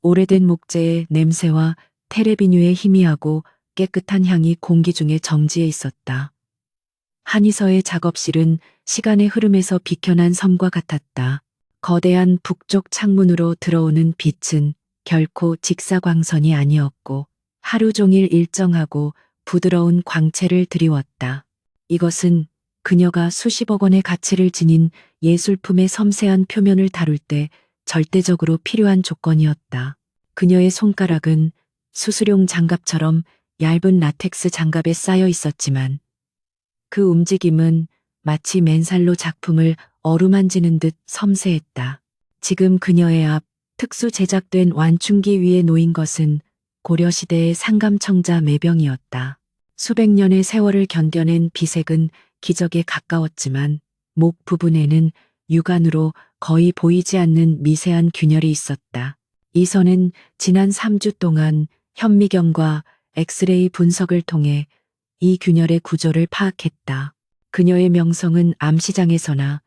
오래된 목재의 냄새와 테레비뉴의 희미하고 깨끗한 향이 공기 중에 정지해 있었다. 한의서의 작업실은 시간의 흐름에서 비켜난 섬과 같았다. 거대한 북쪽 창문으로 들어오는 빛은 결코 직사광선이 아니었고 하루 종일 일정하고 부드러운 광채를 드리웠다. 이것은 그녀가 수십억 원의 가치를 지닌 예술품의 섬세한 표면을 다룰 때 절대적으로 필요한 조건이었다. 그녀의 손가락은 수수용 장갑처럼 얇은 라텍스 장갑에 쌓여 있었지만 그 움직임은 마치 맨살로 작품을 어루만지는 듯 섬세했다. 지금 그녀의 앞 특수 제작된 완충기 위에 놓인 것은 고려시대의 상감청자 매병이었다. 수백 년의 세월을 견뎌낸 비색은 기적에 가까웠지만 목 부분에는 육안으로 거의 보이지 않는 미세한 균열이 있었다. 이 선은 지난 3주 동안 현미경과 엑스레이 분석을 통해 이 균열의 구조를 파악했다. 그녀의 명성은 암시장에서나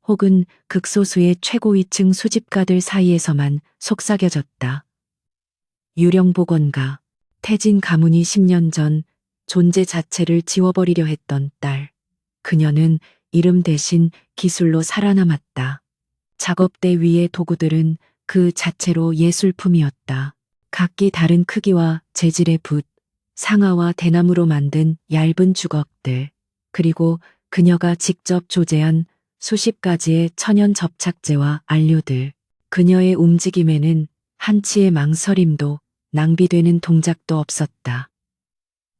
혹은 극소수의 최고위층 수집가들 사이에서만 속삭여졌다. 유령복원가, 태진 가문이 10년 전 존재 자체를 지워버리려 했던 딸. 그녀는 이름 대신 기술로 살아남았다. 작업대 위의 도구들은 그 자체로 예술품이었다. 각기 다른 크기와 재질의 붓, 상아와 대나무로 만든 얇은 주걱들, 그리고 그녀가 직접 조제한 수십 가지의 천연 접착제와 안료들. 그녀의 움직임에는 한치의 망설임도 낭비되는 동작도 없었다.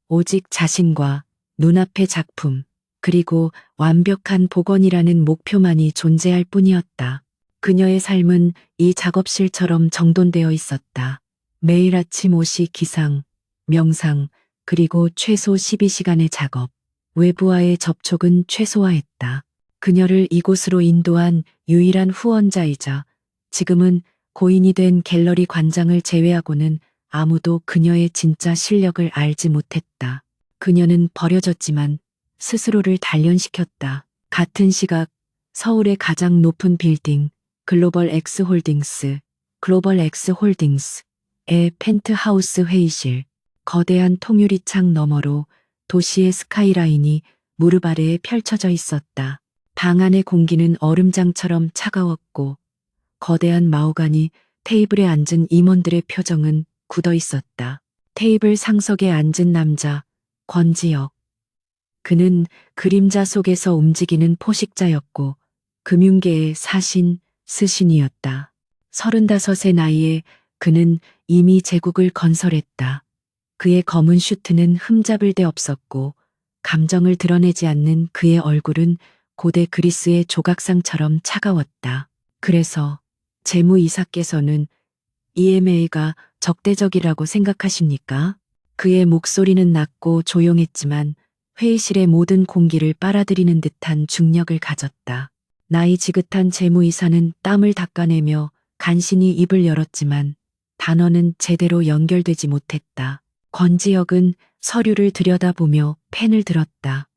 오직 자신과 눈앞의 작품, 그리고 완벽한 복원이라는 목표만이 존재할 뿐이었다. 그녀의 삶은 이 작업실처럼 정돈되어 있었다. 매일 아침 5시 기상, 명상, 그리고 최소 12시간의 작업. 외부와의 접촉은 최소화했다. 그녀를 이곳으로 인도한 유일한 후원자이자 지금은 고인이 된 갤러리 관장을 제외하고는 아무도 그녀의 진짜 실력을 알지 못했다. 그녀는 버려졌지만 스스로를 단련시켰다. 같은 시각 서울의 가장 높은 빌딩 글로벌 X 홀딩스의 펜트하우스 회의실. 거대한 통유리창 너머로 도시의 스카이라인이 무릎 아래에 펼쳐져 있었다. 방 안의 공기는 얼음장처럼 차가웠고 거대한 마호가니 테이블에 앉은 임원들의 표정은 굳어 있었다. 테이블 상석에 앉은 남자, 권지혁. 그는 그림자 속에서 움직이는 포식자였고 금융계의 사신, 스신이었다. 35의 나이에 그는 이미 제국을 건설했다. 그의 검은 슈트는 흠잡을 데 없었고 감정을 드러내지 않는 그의 얼굴은 고대 그리스의 조각상처럼 차가웠다. 그래서 재무이사께서는 EMA가 적대적이라고 생각하십니까? 그의 목소리는 낮고 조용했지만 회의실의 모든 공기를 빨아들이는 듯한 중력을 가졌다. 나이 지긋한 재무이사는 땀을 닦아내며 간신히 입을 열었지만 단어는 제대로 연결되지 못했다. 권지혁은 서류를 들여다보며 펜을 들었다.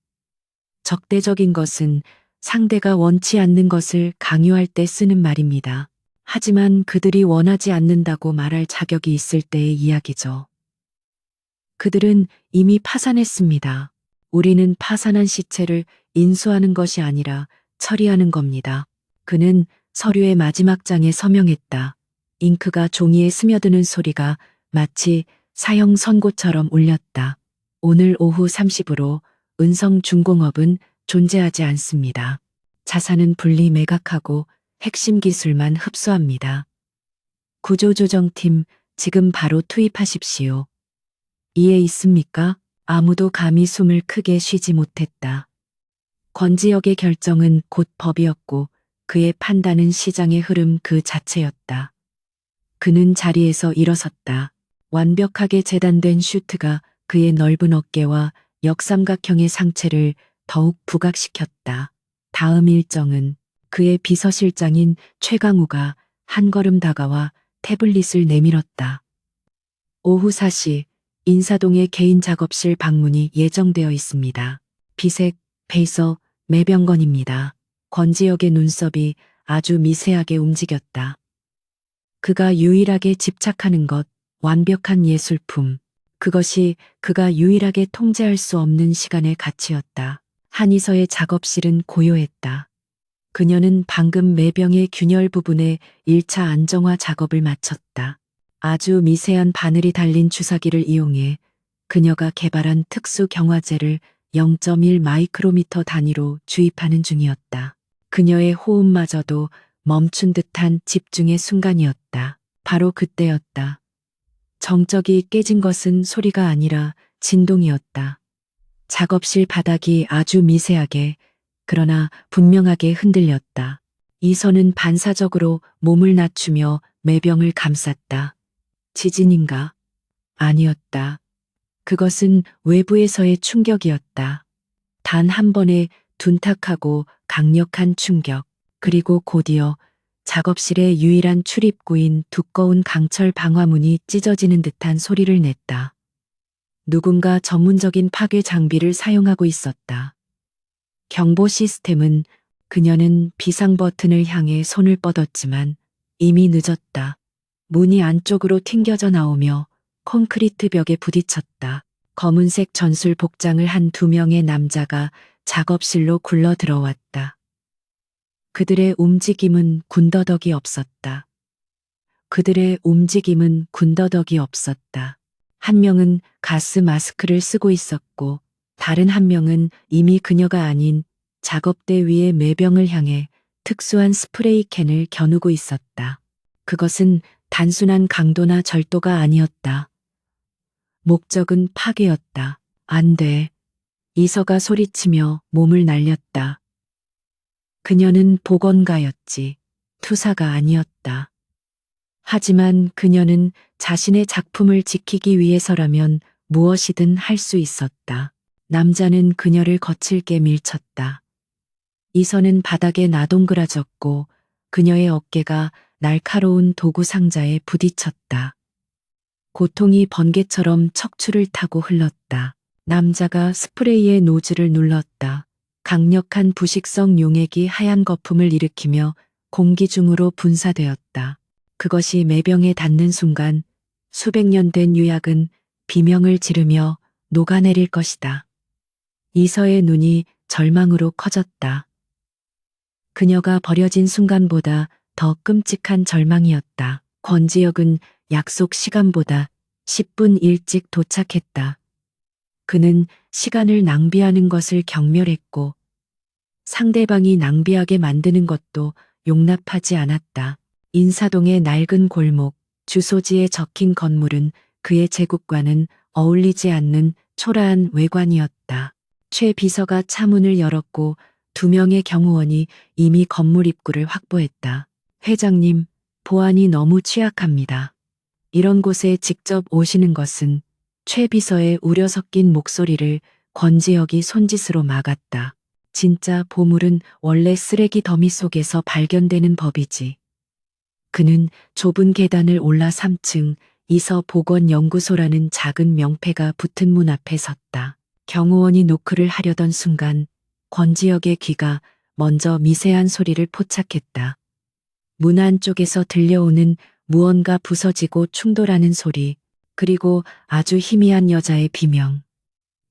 적대적인 것은 상대가 원치 않는 것을 강요할 때 쓰는 말입니다. 하지만 그들이 원하지 않는다고 말할 자격이 있을 때의 이야기죠. 그들은 이미 파산했습니다. 우리는 파산한 시체를 인수하는 것이 아니라 처리하는 겁니다. 그는 서류의 마지막 장에 서명했다. 잉크가 종이에 스며드는 소리가 마치 사형 선고처럼 울렸다. 오늘 오후 30으로 은성중공업은 존재하지 않습니다. 자산은 분리 매각하고 핵심 기술만 흡수합니다. 구조조정팀 지금 바로 투입하십시오. 이해 있습니까? 아무도 감히 숨을 크게 쉬지 못했다. 권지혁의 결정은 곧 법이었고 그의 판단은 시장의 흐름 그 자체였다. 그는 자리에서 일어섰다. 완벽하게 재단된 슈트가 그의 넓은 어깨와 역삼각형의 상체를 더욱 부각시켰다. 다음 일정은 그의 비서실장인 최강우가 한 걸음 다가와 태블릿을 내밀었다. 오후 4시 인사동의 개인 작업실 방문이 예정되어 있습니다. 비색, 페이서, 매병건입니다. 권지혁의 눈썹이 아주 미세하게 움직였다. 그가 유일하게 집착하는 것, 완벽한 예술품. 그것이 그가 유일하게 통제할 수 없는 시간의 가치였다. 한이서의 작업실은 고요했다. 그녀는 방금 매병의 균열 부분에 1차 안정화 작업을 마쳤다. 아주 미세한 바늘이 달린 주사기를 이용해 그녀가 개발한 특수 경화제를 0.1 마이크로미터 단위로 주입하는 중이었다. 그녀의 호흡마저도 멈춘 듯한 집중의 순간이었다. 바로 그때였다. 정적이 깨진 것은 소리가 아니라 진동이었다. 작업실 바닥이 아주 미세하게, 그러나 분명하게 흔들렸다. 이선은 반사적으로 몸을 낮추며 매병을 감쌌다. 지진인가? 아니었다. 그것은 외부에서의 충격이었다. 단 한 번의 둔탁하고 강력한 충격, 그리고 곧이어 작업실의 유일한 출입구인 두꺼운 강철 방화문이 찢어지는 듯한 소리를 냈다. 누군가 전문적인 파괴 장비를 사용하고 있었다. 경보 시스템은 그녀는 비상 버튼을 향해 손을 뻗었지만 이미 늦었다. 문이 안쪽으로 튕겨져 나오며 콘크리트 벽에 부딪혔다. 검은색 전술 복장을 한 2명의 남자가 작업실로 굴러 들어왔다. 그들의 움직임은 군더더기 없었다. 한 명은 가스 마스크를 쓰고 있었고 다른 한 명은 이미 그녀가 아닌 작업대 위의 매병을 향해 특수한 스프레이 캔을 겨누고 있었다. 그것은 단순한 강도나 절도가 아니었다. 목적은 파괴였다. 안 돼. 이서가 소리치며 몸을 날렸다. 그녀는 복원가였지. 투사가 아니었다. 하지만 그녀는 자신의 작품을 지키기 위해서라면 무엇이든 할 수 있었다. 남자는 그녀를 거칠게 밀쳤다. 이선은 바닥에 나동그라졌고 그녀의 어깨가 날카로운 도구 상자에 부딪혔다. 고통이 번개처럼 척추를 타고 흘렀다. 남자가 스프레이의 노즐을 눌렀다. 강력한 부식성 용액이 하얀 거품을 일으키며 공기 중으로 분사되었다. 그것이 매병에 닿는 순간 수백 년 된 유약은 비명을 지르며 녹아내릴 것이다. 이서의 눈이 절망으로 커졌다. 그녀가 버려진 순간보다 더 끔찍한 절망이었다. 권지혁은 약속 시간보다 10분 일찍 도착했다. 그는 시간을 낭비하는 것을 경멸했고 상대방이 낭비하게 만드는 것도 용납하지 않았다. 인사동의 낡은 골목, 주소지에 적힌 건물은 그의 제국과는 어울리지 않는 초라한 외관이었다. 최 비서가 차문을 열었고 2명의 경호원이 이미 건물 입구를 확보했다. 회장님, 보안이 너무 취약합니다. 이런 곳에 직접 오시는 것은 최 비서의 우려 섞인 목소리를 권지혁이 손짓으로 막았다. 진짜 보물은 원래 쓰레기 더미 속에서 발견되는 법이지. 그는 좁은 계단을 올라 3층 이서 보건연구소라는 작은 명패가 붙은 문 앞에 섰다. 경호원이 노크를 하려던 순간 권지혁의 귀가 먼저 미세한 소리를 포착했다. 문 안쪽에서 들려오는 무언가 부서지고 충돌하는 소리, 그리고 아주 희미한 여자의 비명.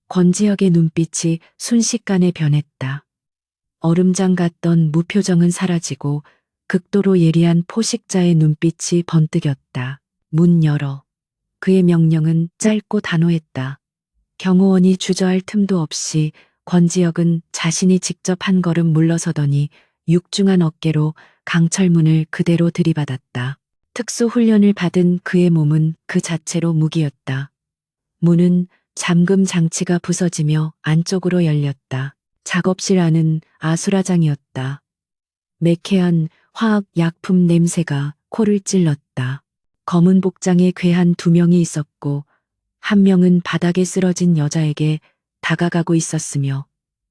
권지혁의 눈빛이 순식간에 변했다. 얼음장 같던 무표정은 사라지고 극도로 예리한 포식자의 눈빛이 번뜩였다. 문 열어. 그의 명령은 짧고 단호했다. 경호원이 주저할 틈도 없이 권지혁은 자신이 직접 한 걸음 물러서더니 육중한 어깨로 강철문을 그대로 들이받았다. 특수 훈련을 받은 그의 몸은 그 자체로 무기였다. 문은 잠금 장치가 부서지며 안쪽으로 열렸다. 작업실 안은 아수라장이었다. 매캐한 화학 약품 냄새가 코를 찔렀다. 검은 복장에 괴한 2명이 있었고 한 명은 바닥에 쓰러진 여자에게 다가가고 있었으며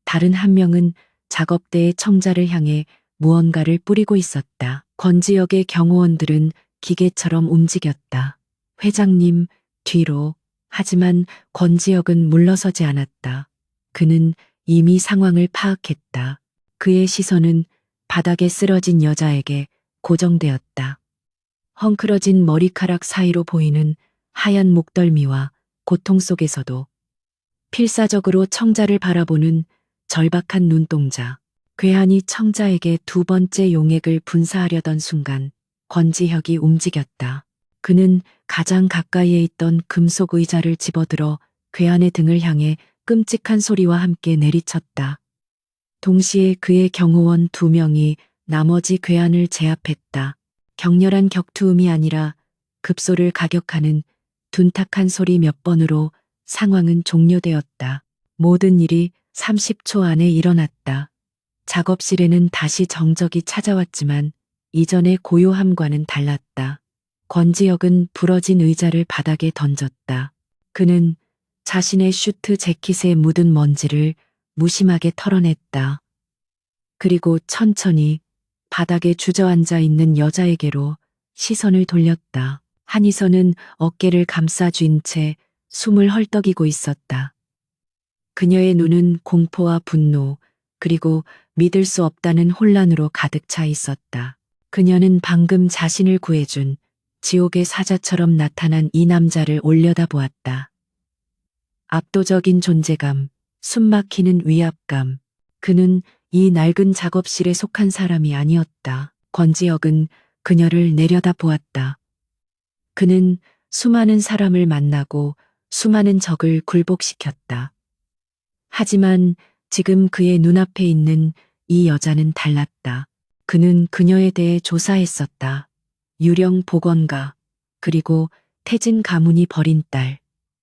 다른 한 명은 작업대의 청자를 향해 무언가를 뿌리고 있었다. 권지혁의 경호원들은 기계처럼 움직였다. 회장님, 뒤로. 하지만 권지혁은 물러서지 않았다. 그는 이미 상황을 파악했다. 그의 시선은 바닥에 쓰러진 여자에게 고정되었다. 헝클어진 머리카락 사이로 보이는 하얀 목덜미와 고통 속에서도 필사적으로 청자를 바라보는 절박한 눈동자. 괴한이 청자에게 두 번째 용액을 분사하려던 순간 권지혁이 움직였다. 그는 가장 가까이에 있던 금속 의자를 집어들어 괴한의 등을 향해 끔찍한 소리와 함께 내리쳤다. 동시에 그의 경호원 두 명이 나머지 괴한을 제압했다. 격렬한 격투음이 아니라 급소를 가격하는 둔탁한 소리 몇 번으로 상황은 종료되었다. 모든 일이 30초 안에 일어났다. 작업실에는 다시 정적이 찾아왔지만 이전의 고요함과는 달랐다. 권지혁은 부러진 의자를 바닥에 던졌다. 그는 자신의 슈트 재킷에 묻은 먼지를 무심하게 털어냈다. 그리고 천천히 바닥에 주저앉아 있는 여자에게로 시선을 돌렸다. 한희선은 어깨를 감싸쥔 채 숨을 헐떡이고 있었다. 그녀의 눈은 공포와 분노, 그리고 믿을 수 없다는 혼란으로 가득 차 있었다. 그녀는 방금 자신을 구해준 지옥의 사자처럼 나타난 이 남자를 올려다보았다. 압도적인 존재감, 숨막히는 위압감. 그는 이 낡은 작업실에 속한 사람이 아니었다. 권지혁은 그녀를 내려다보았다. 그는 수많은 사람을 만나고 수많은 적을 굴복시켰다. 하지만 지금 그의 눈앞에 있는 이 여자는 달랐다. 그는 그녀에 대해 조사했었다. 유령 복원가, 그리고 태진 가문이 버린 딸.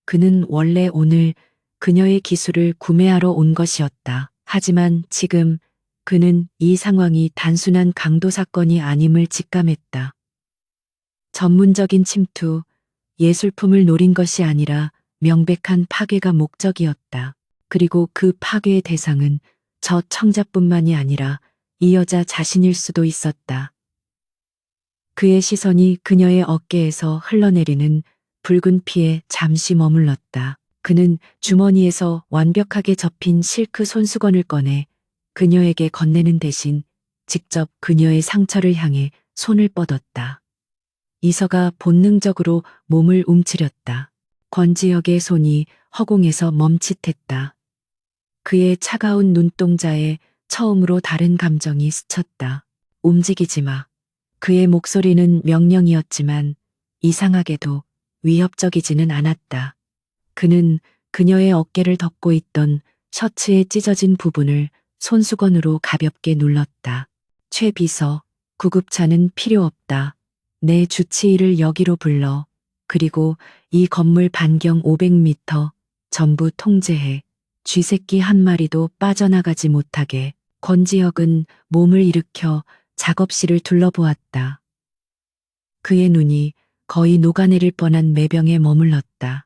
그는 원래 오늘 그녀의 기술을 구매하러 온 것이었다. 하지만 지금 그는 이 상황이 단순한 강도 사건이 아님을 직감했다. 전문적인 침투, 예술품을 노린 것이 아니라 명백한 파괴가 목적이었다. 그리고 그 파괴의 대상은 저 청자뿐만이 아니라 이 여자 자신일 수도 있었다. 그의 시선이 그녀의 어깨에서 흘러내리는 붉은 피에 잠시 머물렀다. 그는 주머니에서 완벽하게 접힌 실크 손수건을 꺼내 그녀에게 건네는 대신 직접 그녀의 상처를 향해 손을 뻗었다. 이서가 본능적으로 몸을 움츠렸다. 권지혁의 손이 허공에서 멈칫했다. 그의 차가운 눈동자에 처음으로 다른 감정이 스쳤다. 움직이지 마. 그의 목소리는 명령이었지만 이상하게도 위협적이지는 않았다. 그는 그녀의 어깨를 덮고 있던 셔츠의 찢어진 부분을 손수건으로 가볍게 눌렀다. 최 비서, 구급차는 필요 없다. 내 주치의를 여기로 불러. 그리고 이 건물 반경 500m 전부 통제해. 쥐새끼 한 마리도 빠져나가지 못하게. 권지혁은 몸을 일으켜 작업실을 둘러보았다. 그의 눈이 거의 녹아내릴 뻔한 매병에 머물렀다.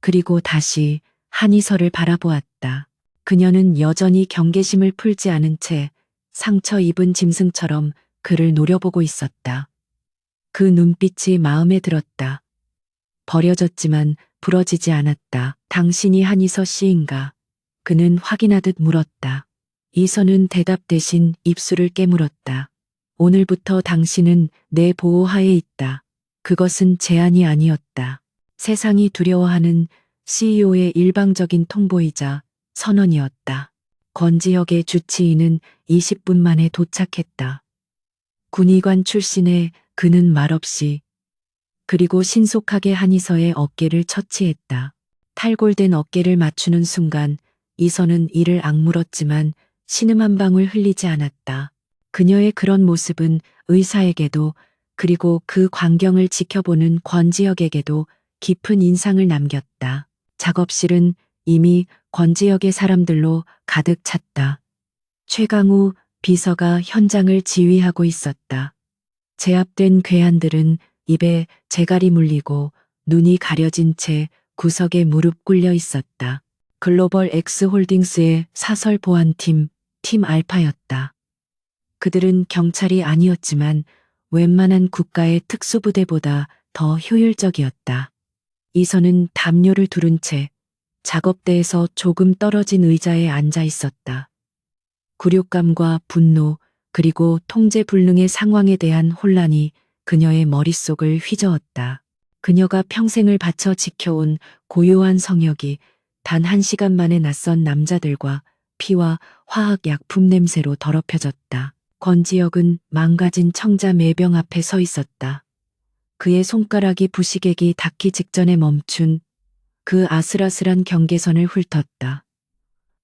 그리고 다시 한이서를 바라보았다. 그녀는 여전히 경계심을 풀지 않은 채 상처 입은 짐승처럼 그를 노려보고 있었다. 그 눈빛이 마음에 들었다. 버려졌지만 부러지지 않았다. 당신이 한이서 씨인가? 그는 확인하듯 물었다. 이서는 대답 대신 입술을 깨물었다. 오늘부터 당신은 내 보호하에 있다. 그것은 제안이 아니었다. 세상이 두려워하는 CEO의 일방적인 통보이자 선언이었다. 권지혁의 주치의는 20분 만에 도착했다. 군의관 출신의 그는 말없이 그리고 신속하게 한이서의 어깨를 처치했다. 탈골된 어깨를 맞추는 순간 이서는 이를 악물었지만 신음 한 방울 흘리지 않았다. 그녀의 그런 모습은 의사에게도 그리고 그 광경을 지켜보는 권지혁에게도 깊은 인상을 남겼다. 작업실은 이미 권지혁의 사람들로 가득 찼다. 최강우 비서가 현장을 지휘하고 있었다. 제압된 괴한들은 입에 재갈이 물리고 눈이 가려진 채 구석에 무릎 꿇려 있었다. 글로벌 X홀딩스의 사설 보안팀, 팀 알파였다. 그들은 경찰이 아니었지만 웬만한 국가의 특수부대보다 더 효율적이었다. 이서는 담요를 두른 채 작업대에서 조금 떨어진 의자에 앉아 있었다. 굴욕감과 분노, 그리고 통제 불능의 상황에 대한 혼란이 그녀의 머릿속을 휘저었다. 그녀가 평생을 바쳐 지켜온 고요한 성역이 단 1시간 만에 낯선 남자들과 피와 화학 약품 냄새로 더럽혀졌다. 권지혁은 망가진 청자 매병 앞에 서 있었다. 그의 손가락이 부시개기 닿기 직전에 멈춘 그 아슬아슬한 경계선을 훑었다.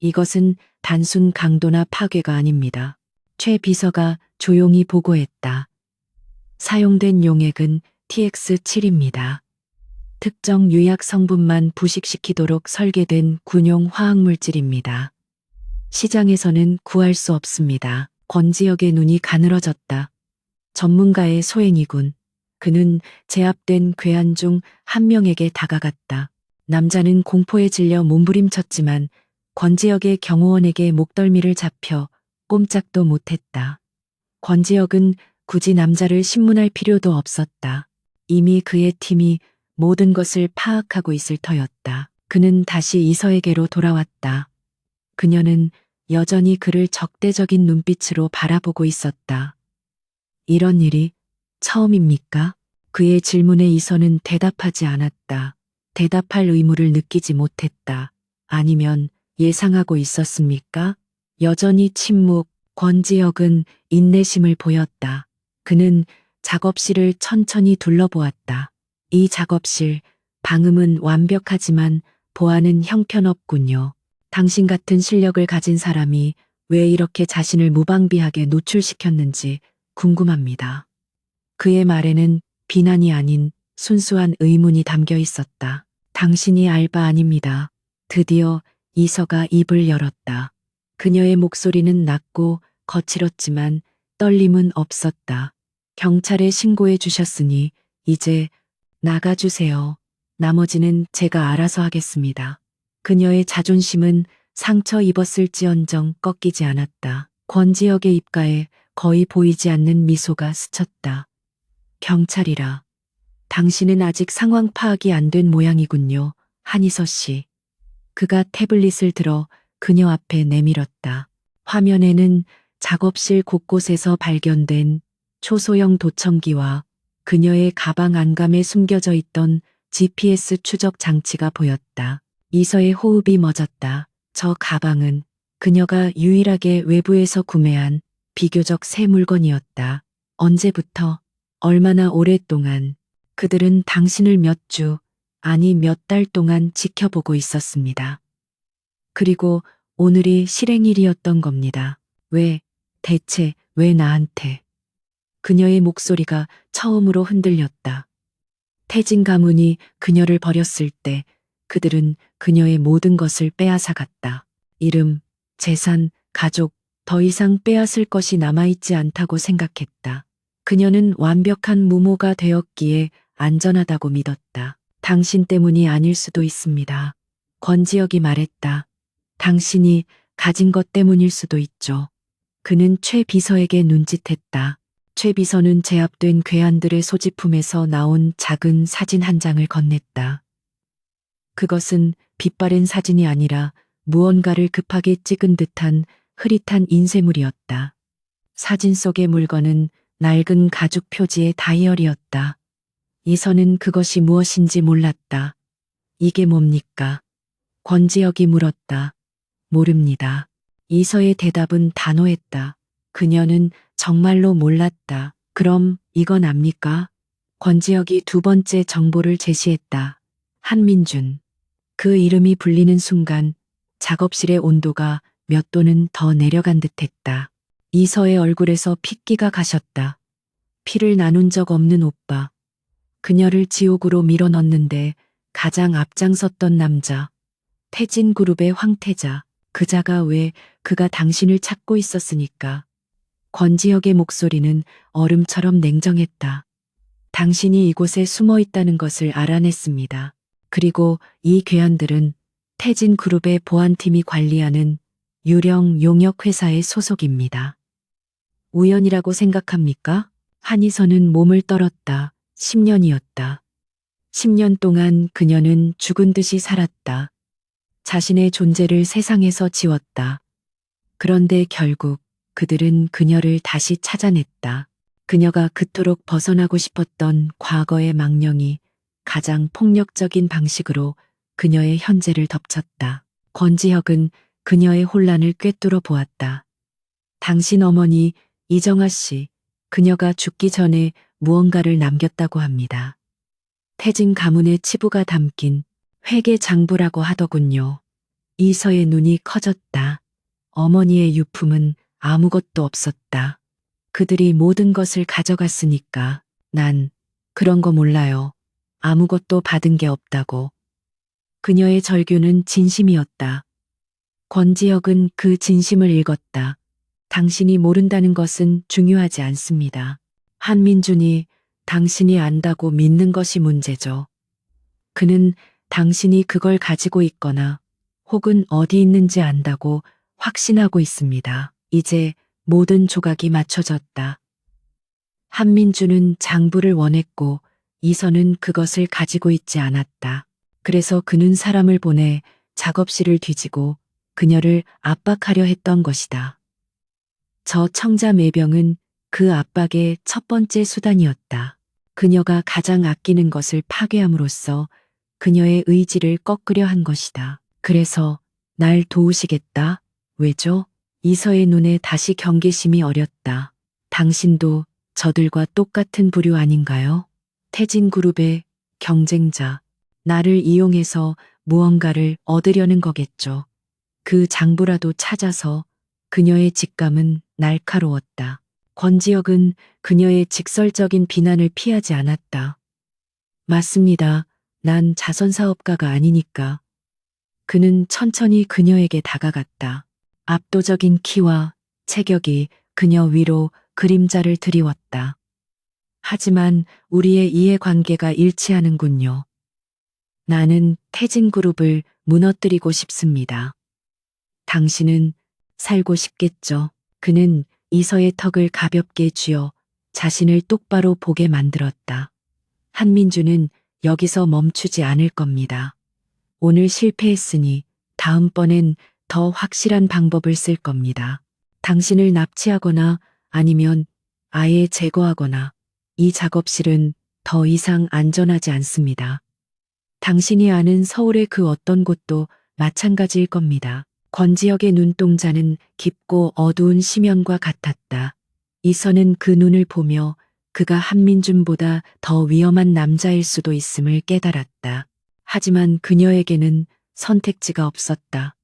이것은 단순 강도나 파괴가 아닙니다. 최 비서가 조용히 보고했다. 사용된 용액은 TX7입니다. 특정 유약 성분만 부식시키도록 설계된 군용 화학물질입니다. 시장에서는 구할 수 없습니다. 권지혁의 눈이 가늘어졌다. 전문가의 소행이군. 그는 제압된 괴한 중 한 명에게 다가갔다. 남자는 공포에 질려 몸부림쳤지만 권지혁의 경호원에게 목덜미를 잡혀 꼼짝도 못했다. 권지혁은 굳이 남자를 신문할 필요도 없었다. 이미 그의 팀이 모든 것을 파악하고 있을 터였다. 그는 다시 이서에게로 돌아왔다. 그녀는 여전히 그를 적대적인 눈빛으로 바라보고 있었다. 이런 일이 처음입니까? 그의 질문에 이서는 대답하지 않았다. 대답할 의무를 느끼지 못했다. 아니면 예상하고 있었습니까? 여전히 침묵. 권지혁은 인내심을 보였다. 그는 작업실을 천천히 둘러보았다. 이 작업실, 방음은 완벽하지만 보안은 형편없군요. 당신 같은 실력을 가진 사람이 왜 이렇게 자신을 무방비하게 노출시켰는지 궁금합니다. 그의 말에는 비난이 아닌 순수한 의문이 담겨 있었다. 당신이 알바 아닙니다. 드디어 이서가 입을 열었다. 그녀의 목소리는 낮고 거칠었지만 떨림은 없었다. 경찰에 신고해 주셨으니 이제 나가주세요. 나머지는 제가 알아서 하겠습니다. 그녀의 자존심은 상처 입었을지언정 꺾이지 않았다. 권지혁의 입가에 거의 보이지 않는 미소가 스쳤다. 경찰이라. 당신은 아직 상황 파악이 안 된 모양이군요. 한이서 씨. 그가 태블릿을 들어 그녀 앞에 내밀었다. 화면에는 작업실 곳곳에서 발견된 초소형 도청기와 그녀의 가방 안감에 숨겨져 있던 GPS 추적 장치가 보였다. 이서의 호흡이 멎었다. 저 가방은 그녀가 유일하게 외부에서 구매한 비교적 새 물건이었다. 언제부터, 얼마나 오랫동안 그들은 당신을 몇 주, 아니 몇 달 동안 지켜보고 있었습니다. 그리고 오늘이 실행일이었던 겁니다. 대체 왜 나한테? 그녀의 목소리가 처음으로 흔들렸다. 태진 가문이 그녀를 버렸을 때 그들은 그녀의 모든 것을 빼앗아갔다. 이름, 재산, 가족, 더 이상 빼앗을 것이 남아있지 않다고 생각했다. 그녀는 완벽한 무모가 되었기에 안전하다고 믿었다. 당신 때문이 아닐 수도 있습니다. 권지혁이 말했다. 당신이 가진 것 때문일 수도 있죠. 그는 최 비서에게 눈짓했다. 최 비서는 제압된 괴한들의 소지품에서 나온 작은 사진 한 장을 건넸다. 그것은 빛바랜 사진이 아니라 무언가를 급하게 찍은 듯한 흐릿한 인쇄물이었다. 사진 속의 물건은 낡은 가죽 표지의 다이어리였다. 이서는 그것이 무엇인지 몰랐다. 이게 뭡니까? 권지혁이 물었다. 모릅니다. 이서의 대답은 단호했다. 그녀는 정말로 몰랐다. 그럼 이건 압니까? 권지혁이 두 번째 정보를 제시했다. 한민준. 그 이름이 불리는 순간 작업실의 온도가 몇 도는 더 내려간 듯했다. 이서의 얼굴에서 핏기가 가셨다. 피를 나눈 적 없는 오빠. 그녀를 지옥으로 밀어넣는데 가장 앞장섰던 남자. 태진그룹의 황태자. 그자가 왜 그가 당신을 찾고 있었으니까. 권지혁의 목소리는 얼음처럼 냉정했다. 당신이 이곳에 숨어 있다는 것을 알아냈습니다. 그리고 이 괴한들은 태진그룹의 보안팀이 관리하는 유령 용역회사의 소속입니다. 우연이라고 생각합니까? 한이서는 몸을 떨었다. 10년이었다. 10년 동안 그녀는 죽은 듯이 살았다. 자신의 존재를 세상에서 지웠다. 그런데 결국 그들은 그녀를 다시 찾아냈다. 그녀가 그토록 벗어나고 싶었던 과거의 망령이 가장 폭력적인 방식으로 그녀의 현재를 덮쳤다. 권지혁은 그녀의 혼란을 꿰뚫어 보았다. 당신 어머니 이정아 씨, 그녀가 죽기 전에 무언가를 남겼다고 합니다. 태진 가문의 치부가 담긴 회계 장부라고 하더군요. 이서의 눈이 커졌다. 어머니의 유품은 아무것도 없었다. 그들이 모든 것을 가져갔으니까 난 그런 거 몰라요. 아무것도 받은 게 없다고. 그녀의 절규는 진심이었다. 권지혁은 그 진심을 읽었다. 당신이 모른다는 것은 중요하지 않습니다. 한민준이 당신이 안다고 믿는 것이 문제죠. 그는 당신이 그걸 가지고 있거나 혹은 어디 있는지 안다고 확신하고 있습니다. 이제 모든 조각이 맞춰졌다. 한민주는 장부를 원했고 이선은 그것을 가지고 있지 않았다. 그래서 그는 사람을 보내 작업실을 뒤지고 그녀를 압박하려 했던 것이다. 저 청자 매병은 그 압박의 첫 번째 수단이었다. 그녀가 가장 아끼는 것을 파괴함으로써 그녀의 의지를 꺾으려 한 것이다. 그래서 날 도우시겠다. 왜죠? 이서의 눈에 다시 경계심이 어렸다. 당신도 저들과 똑같은 부류 아닌가요? 태진그룹의 경쟁자. 나를 이용해서 무언가를 얻으려는 거겠죠. 그 장부라도 찾아서 그녀의 직감은 날카로웠다. 권지혁은 그녀의 직설적인 비난을 피하지 않았다. 맞습니다. 난 자선사업가가 아니니까. 그는 천천히 그녀에게 다가갔다. 압도적인 키와 체격이 그녀 위로 그림자를 드리웠다. 하지만 우리의 이해관계가 일치하는군요. 나는 태진그룹을 무너뜨리고 싶습니다. 당신은 살고 싶겠죠. 그는 이서의 턱을 가볍게 쥐어 자신을 똑바로 보게 만들었다. 한민주는 여기서 멈추지 않을 겁니다. 오늘 실패했으니 다음번엔 더 확실한 방법을 쓸 겁니다. 당신을 납치하거나 아니면 아예 제거하거나 이 작업실은 더 이상 안전하지 않습니다. 당신이 아는 서울의 그 어떤 곳도 마찬가지일 겁니다. 권지혁의 눈동자는 깊고 어두운 심연과 같았다. 이선은 그 눈을 보며 그가 한민준보다 더 위험한 남자일 수도 있음을 깨달았다. 하지만 그녀에게는 선택지가 없었다.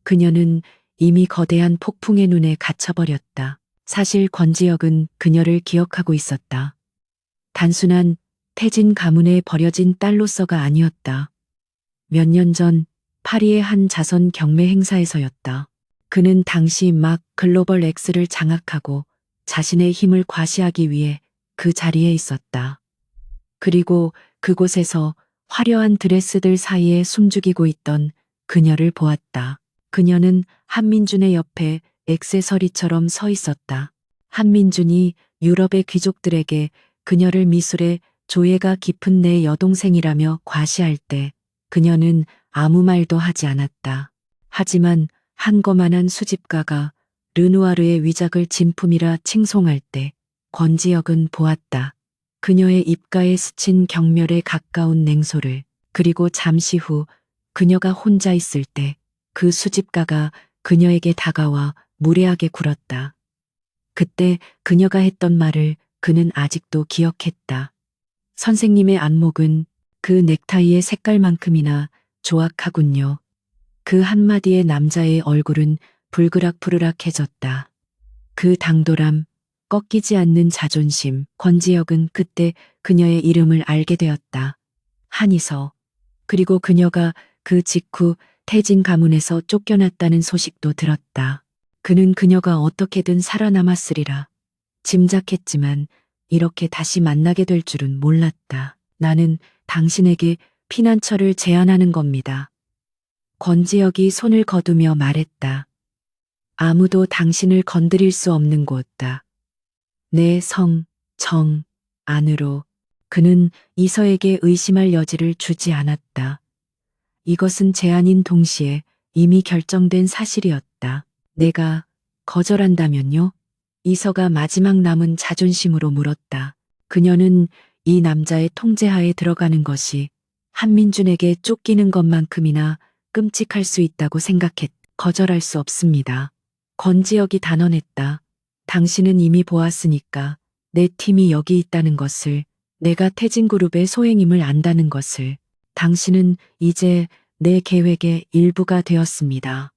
그녀는 이미 거대한 폭풍의 눈에 갇혀버렸다. 사실 권지혁은 그녀를 기억하고 있었다. 단순한 태진 가문에 버려진 딸로서가 아니었다. 몇 년 전 파리의 한 자선 경매 행사에서였다. 그는 당시 막 글로벌 X를 장악하고 자신의 힘을 과시하기 위해 그 자리에 있었다. 그리고 그곳에서 화려한 드레스들 사이에 숨죽이고 있던 그녀를 보았다. 그녀는 한민준의 옆에 액세서리처럼 서 있었다. 한민준이 유럽의 귀족들에게 그녀를 미술의 조예가 깊은 내 여동생이라며 과시할 때 그녀는 아무 말도 하지 않았다. 하지만 한거만한 수집가가 르누아르의 위작을 진품이라 칭송할 때 권지혁은 보았다. 그녀의 입가에 스친 경멸에 가까운 냉소를. 그리고 잠시 후 그녀가 혼자 있을 때 그 수집가가 그녀에게 다가와 무례하게 굴었다. 그때 그녀가 했던 말을 그는 아직도 기억했다. 선생님의 안목은 그 넥타이의 색깔만큼이나 조악하군요. 그 한마디에 남자의 얼굴은 불그락푸르락해졌다. 그 당돌함, 꺾이지 않는 자존심. 권지혁은 그때 그녀의 이름을 알게 되었다. 한이서. 그리고 그녀가 그 직후 태진 가문에서 쫓겨났다는 소식도 들었다. 그는 그녀가 어떻게든 살아남았으리라 짐작했지만 이렇게 다시 만나게 될 줄은 몰랐다. 나는 당신에게 피난처를 제안하는 겁니다. 권지혁이 손을 거두며 말했다. 아무도 당신을 건드릴 수 없는 곳다. 내 성, 정, 안으로. 그는 이서에게 의심할 여지를 주지 않았다. 이것은 제안인 동시에 이미 결정된 사실이었다. 내가 거절한다면요? 이서가 마지막 남은 자존심으로 물었다. 그녀는 이 남자의 통제하에 들어가는 것이 한민준에게 쫓기는 것만큼이나 끔찍할 수 있다고 거절할 수 없습니다. 권지혁이 단언했다. 당신은 이미 보았으니까 내 팀이 여기 있다는 것을, 내가 태진그룹의 소행임을 안다는 것을. 당신은 이제 내 계획의 일부가 되었습니다.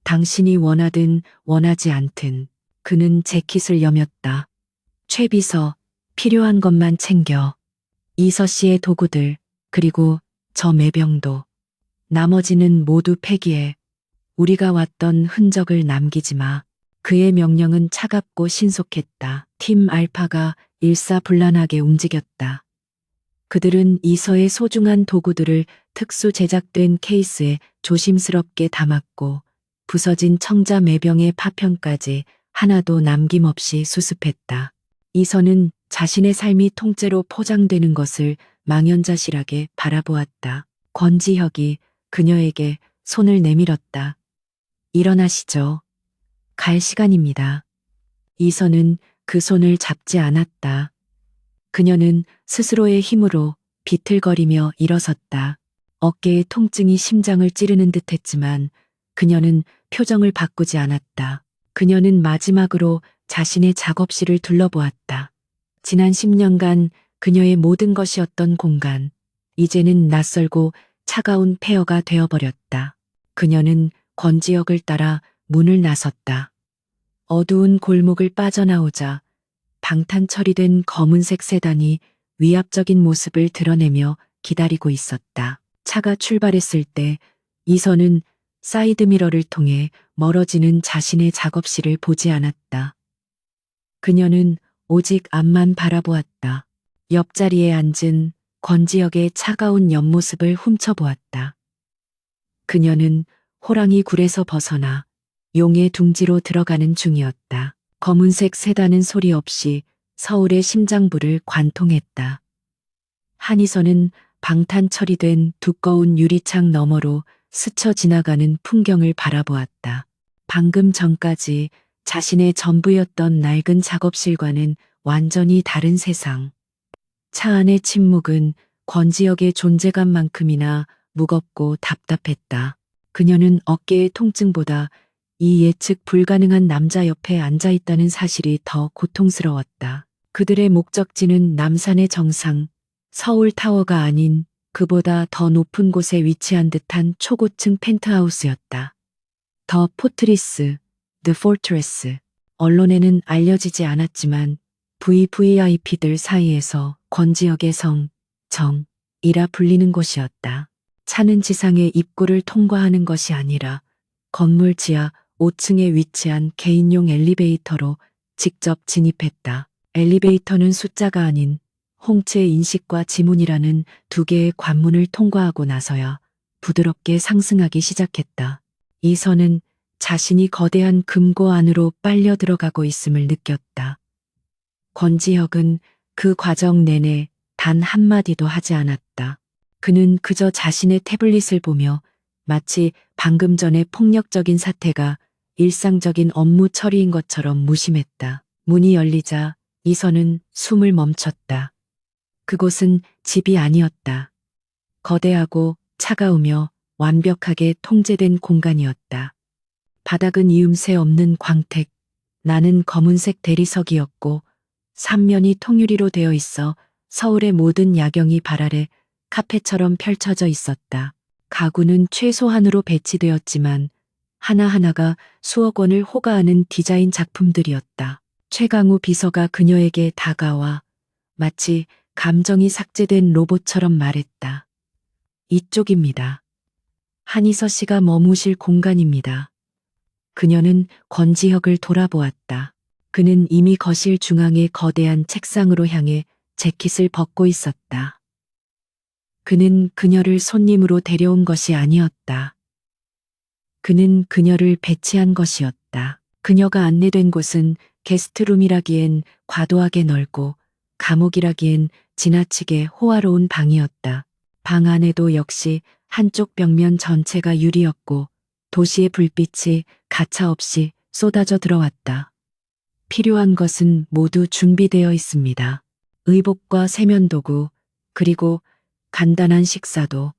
당신이 원하든 원하지 않든. 그는 재킷을 여몄다. 최비서, 필요한 것만 챙겨. 이서 씨의 도구들, 그리고 저 매병도. 나머지는 모두 폐기해. 우리가 왔던 흔적을 남기지 마. 그의 명령은 차갑고 신속했다. 팀 알파가 일사불란하게 움직였다. 그들은 이서의 소중한 도구들을 특수 제작된 케이스에 조심스럽게 담았고 부서진 청자 매병의 파편까지 하나도 남김없이 수습했다. 이서는 자신의 삶이 통째로 포장되는 것을 망연자실하게 바라보았다. 권지혁이 그녀에게 손을 내밀었다. 일어나시죠. 갈 시간입니다. 이서는 그 손을 잡지 않았다. 그녀는 스스로의 힘으로 비틀거리며 일어섰다. 어깨의 통증이 심장을 찌르는 듯했지만 그녀는 표정을 바꾸지 않았다. 그녀는 마지막으로 자신의 작업실을 둘러보았다. 지난 10년간 그녀의 모든 것이었던 공간, 이제는 낯설고 차가운 폐허가 되어버렸다. 그녀는 권지혁을 따라 문을 나섰다. 어두운 골목을 빠져나오자 방탄 처리된 검은색 세단이 위압적인 모습을 드러내며 기다리고 있었다. 차가 출발했을 때 이선은 사이드미러를 통해 멀어지는 자신의 작업실을 보지 않았다. 그녀는 오직 앞만 바라보았다. 옆자리에 앉은 권지혁의 차가운 옆모습을 훔쳐보았다. 그녀는 호랑이 굴에서 벗어나 용의 둥지로 들어가는 중이었다. 검은색 세단은 소리 없이 서울의 심장부를 관통했다. 한이선은 방탄 처리된 두꺼운 유리창 너머로 스쳐 지나가는 풍경을 바라보았다. 방금 전까지 자신의 전부였던 낡은 작업실과는 완전히 다른 세상. 차 안의 침묵은 권지혁의 존재감만큼이나 무겁고 답답했다. 그녀는 어깨의 통증보다 이 예측 불가능한 남자 옆에 앉아 있다는 사실이 더 고통스러웠다. 그들의 목적지는 남산의 정상, 서울 타워가 아닌 그보다 더 높은 곳에 위치한 듯한 초고층 펜트하우스였다. 더 포트리스, The Fortress. 언론에는 알려지지 않았지만 VVIP들 사이에서 권지혁의 성, 정이라 불리는 곳이었다. 차는 지상의 입구를 통과하는 것이 아니라 건물 지하 5층에 위치한 개인용 엘리베이터로 직접 진입했다. 엘리베이터는 숫자가 아닌 홍채 인식과 지문이라는 두 개의 관문을 통과하고 나서야 부드럽게 상승하기 시작했다. 이선은 자신이 거대한 금고 안으로 빨려 들어가고 있음을 느꼈다. 권지혁은 그 과정 내내 단 한마디도 하지 않았다. 그는 그저 자신의 태블릿을 보며 마치 방금 전의 폭력적인 사태가 일상적인 업무 처리인 것처럼 무심했다. 문이 열리자 이선은 숨을 멈췄다. 그곳은 집이 아니었다. 거대하고 차가우며 완벽하게 통제된 공간이었다. 바닥은 이음새 없는 광택, 나는 검은색 대리석이었고 삼면이 통유리로 되어 있어 서울의 모든 야경이 발 아래 카페처럼 펼쳐져 있었다. 가구는 최소한으로 배치되었지만 하나하나가 수억 원을 호가하는 디자인 작품들이었다. 최강우 비서가 그녀에게 다가와 마치 감정이 삭제된 로봇처럼 말했다. 이쪽입니다. 한이서 씨가 머무실 공간입니다. 그녀는 권지혁을 돌아보았다. 그는 이미 거실 중앙의 거대한 책상으로 향해 재킷을 벗고 있었다. 그는 그녀를 손님으로 데려온 것이 아니었다. 그는 그녀를 배치한 것이었다. 그녀가 안내된 곳은 게스트룸이라기엔 과도하게 넓고 감옥이라기엔 지나치게 호화로운 방이었다. 방 안에도 역시 한쪽 벽면 전체가 유리였고 도시의 불빛이 가차없이 쏟아져 들어왔다. 필요한 것은 모두 준비되어 있습니다. 의복과 세면도구, 그리고 간단한 식사도.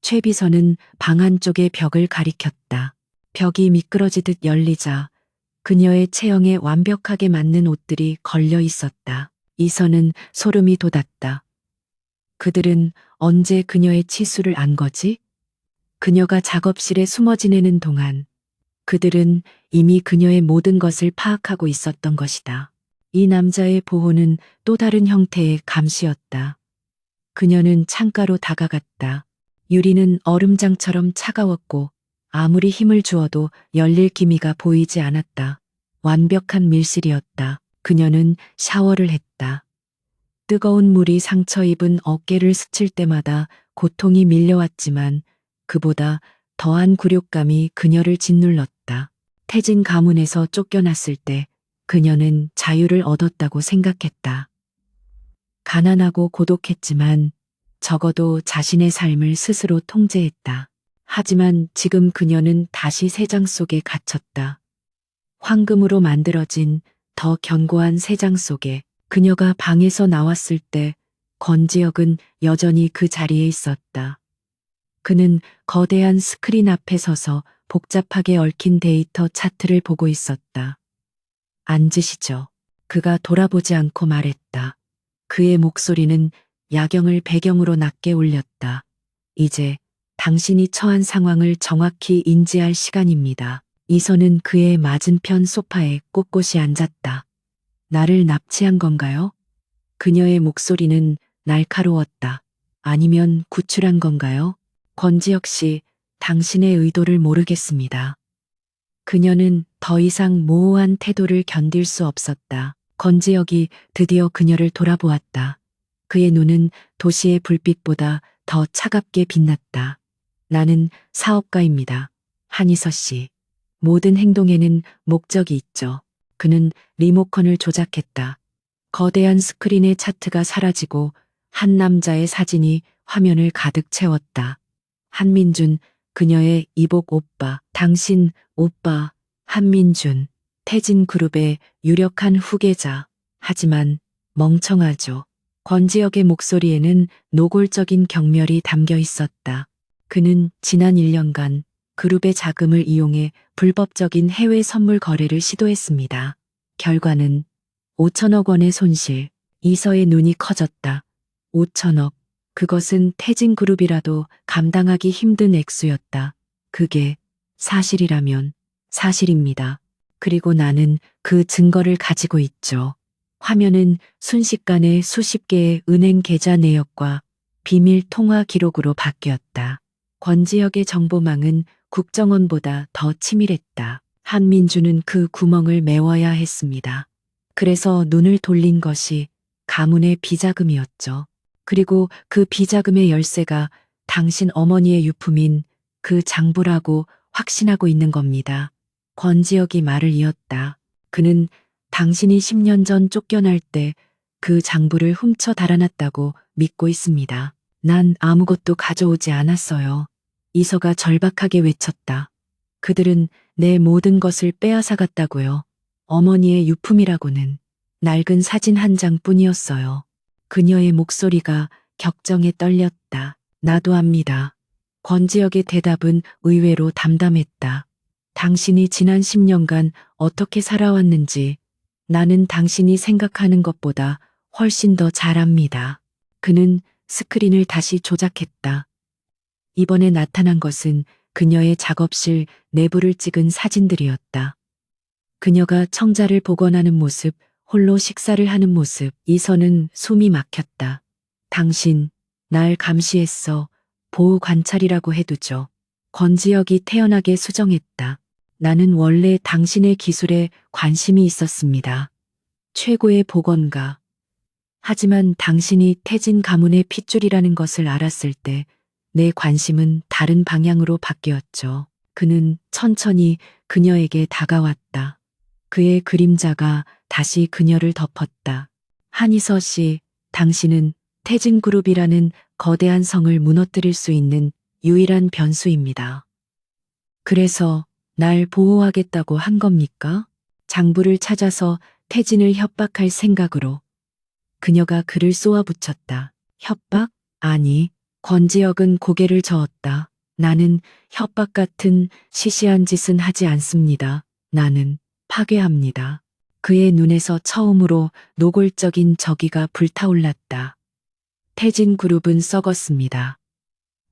최 비서는 방 한쪽의 벽을 가리켰다. 벽이 미끄러지듯 열리자 그녀의 체형에 완벽하게 맞는 옷들이 걸려 있었다. 이선은 소름이 돋았다. 그들은 언제 그녀의 치수를 안 거지? 그녀가 작업실에 숨어 지내는 동안 그들은 이미 그녀의 모든 것을 파악하고 있었던 것이다. 이 남자의 보호는 또 다른 형태의 감시였다. 그녀는 창가로 다가갔다. 유리는 얼음장처럼 차가웠고 아무리 힘을 주어도 열릴 기미가 보이지 않았다. 완벽한 밀실이었다. 그녀는 샤워를 했다. 뜨거운 물이 상처 입은 어깨를 스칠 때마다 고통이 밀려왔지만 그보다 더한 굴욕감이 그녀를 짓눌렀다. 태진 가문에서 쫓겨났을 때 그녀는 자유를 얻었다고 생각했다. 가난하고 고독했지만 적어도 자신의 삶을 스스로 통제했다. 하지만 지금 그녀는 다시 새장 속에 갇혔다. 황금으로 만들어진 더 견고한 새장 속에. 그녀가 방에서 나왔을 때 권지혁은 여전히 그 자리에 있었다. 그는 거대한 스크린 앞에 서서 복잡하게 얽힌 데이터 차트를 보고 있었다. 앉으시죠. 그가 돌아보지 않고 말했다. 그의 목소리는 야경을 배경으로 낮게 울렸다. 이제 당신이 처한 상황을 정확히 인지할 시간입니다. 이선은 그의 맞은편 소파에 꼿꼿이 앉았다. 나를 납치한 건가요? 그녀의 목소리는 날카로웠다. 아니면 구출한 건가요? 권지혁 씨, 당신의 의도를 모르겠습니다. 그녀는 더 이상 모호한 태도를 견딜 수 없었다. 권지혁이 드디어 그녀를 돌아보았다. 그의 눈은 도시의 불빛보다 더 차갑게 빛났다. 나는 사업가입니다. 한희서 씨. 모든 행동에는 목적이 있죠. 그는 리모컨을 조작했다. 거대한 스크린의 차트가 사라지고 한 남자의 사진이 화면을 가득 채웠다. 한민준, 그녀의 이복 오빠, 당신 오빠, 한민준, 태진그룹의 유력한 후계자. 하지만 멍청하죠. 권지혁의 목소리에는 노골적인 경멸이 담겨 있었다. 그는 지난 1년간 그룹의 자금을 이용해 불법적인 해외 선물 거래를 시도했습니다. 결과는 5천억 원의 손실. 이서의 눈이 커졌다. 5천억. 그것은 태진그룹이라도 감당하기 힘든 액수였다. 그게 사실이라면 사실입니다. 그리고 나는 그 증거를 가지고 있죠. 화면은 순식간에 수십 개의 은행 계좌 내역과 비밀 통화 기록으로 바뀌었다. 권지혁의 정보망은 국정원보다 더 치밀했다. 한민주는 그 구멍을 메워야 했습니다. 그래서 눈을 돌린 것이 가문의 비자금이었죠. 그리고 그 비자금의 열쇠가 당신 어머니의 유품인 그 장부라고 확신하고 있는 겁니다. 권지혁이 말을 이었다. 그는 당신이 10년 전 쫓겨날 때 그 장부를 훔쳐 달아났다고 믿고 있습니다. 난 아무것도 가져오지 않았어요. 이서가 절박하게 외쳤다. 그들은 내 모든 것을 빼앗아갔다고요. 어머니의 유품이라고는 낡은 사진 한 장뿐이었어요. 그녀의 목소리가 격정에 떨렸다. 나도 압니다. 권지혁의 대답은 의외로 담담했다. 당신이 지난 10년간 어떻게 살아왔는지 나는 당신이 생각하는 것보다 훨씬 더 잘 압니다. 그는 스크린을 다시 조작했다. 이번에 나타난 것은 그녀의 작업실 내부를 찍은 사진들이었다. 그녀가 청자를 복원하는 모습, 홀로 식사를 하는 모습. 이선은 숨이 막혔다. 당신, 날 감시했어. 보호 관찰이라고 해두죠. 권지혁이 태연하게 수정했다. 나는 원래 당신의 기술에 관심이 있었습니다. 최고의 복원가. 하지만 당신이 태진 가문의 핏줄이라는 것을 알았을 때 내 관심은 다른 방향으로 바뀌었죠. 그는 천천히 그녀에게 다가왔다. 그의 그림자가 다시 그녀를 덮었다. 한희서 씨, 당신은 태진그룹이라는 거대한 성을 무너뜨릴 수 있는 유일한 변수입니다. 그래서 날 보호하겠다고 한 겁니까? 장부를 찾아서 태진을 협박할 생각으로 그녀가 그를 쏘아붙였다. 협박? 아니. 권지혁은 고개를 저었다. 나는 협박 같은 시시한 짓은 하지 않습니다. 나는 파괴합니다. 그의 눈에서 처음으로 노골적인 적이가 불타올랐다. 태진 그룹은 썩었습니다.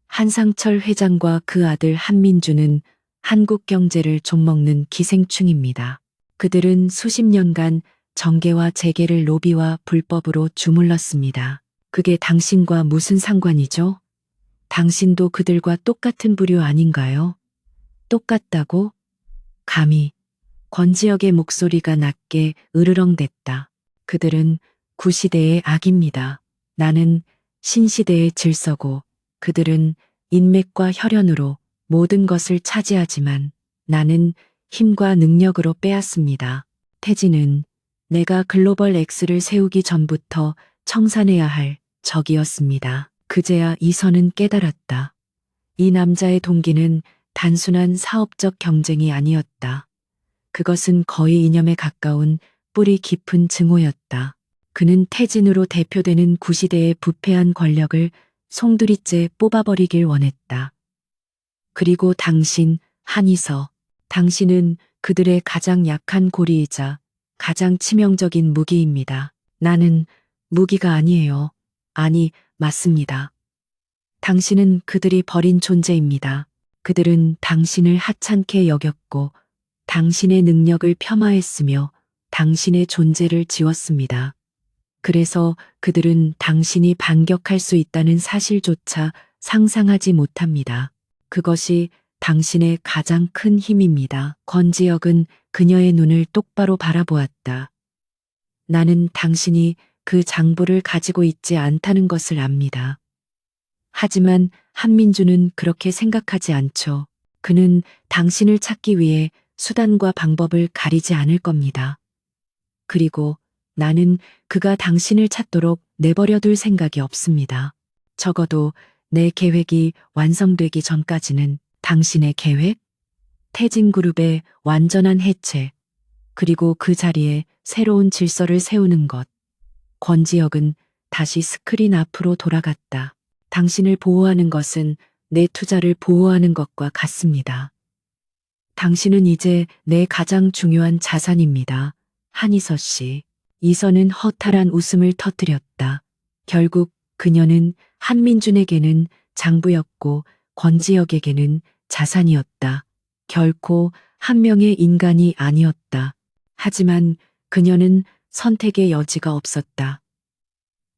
한상철 회장과 그 아들 한민주는 한국 경제를 좀먹는 기생충입니다. 그들은 수십 년간 정계와 재계를 로비와 불법으로 주물렀습니다. 그게 당신과 무슨 상관이죠? 당신도 그들과 똑같은 부류 아닌가요? 똑같다고? 감히. 권지혁의 목소리가 낮게 으르렁댔다. 그들은 구시대의 악입니다. 나는 신시대의 질서고 그들은 인맥과 혈연으로 모든 것을 차지하지만 나는 힘과 능력으로 빼앗습니다. 태진은 내가 글로벌 X를 세우기 전부터 청산해야 할 적이었습니다. 그제야 이선은 깨달았다. 이 남자의 동기는 단순한 사업적 경쟁이 아니었다. 그것은 거의 이념에 가까운 뿌리 깊은 증오였다. 그는 태진으로 대표되는 구시대의 부패한 권력을 송두리째 뽑아버리길 원했다. 그리고 당신, 한이서, 당신은 그들의 가장 약한 고리이자 가장 치명적인 무기입니다. 나는 무기가 아니에요. 아니, 맞습니다. 당신은 그들이 버린 존재입니다. 그들은 당신을 하찮게 여겼고 당신의 능력을 폄하했으며 당신의 존재를 지웠습니다. 그래서 그들은 당신이 반격할 수 있다는 사실조차 상상하지 못합니다. 그것이 당신의 가장 큰 힘입니다. 권지혁은 그녀의 눈을 똑바로 바라보았다. 나는 당신이 그 장부를 가지고 있지 않다는 것을 압니다. 하지만 한민주는 그렇게 생각하지 않죠. 그는 당신을 찾기 위해 수단과 방법을 가리지 않을 겁니다. 그리고 나는 그가 당신을 찾도록 내버려 둘 생각이 없습니다. 적어도 내 계획이 완성되기 전까지는. 당신의 계획? 태진그룹의 완전한 해체, 그리고 그 자리에 새로운 질서를 세우는 것. 권지혁은 다시 스크린 앞으로 돌아갔다. 당신을 보호하는 것은 내 투자를 보호하는 것과 같습니다. 당신은 이제 내 가장 중요한 자산입니다. 한이서 씨. 이선은 허탈한 웃음을 터뜨렸다. 결국 그녀는 한민준에게는 장부였고 권지혁에게는 자산이었다. 결코 한 명의 인간이 아니었다. 하지만 그녀는 선택의 여지가 없었다.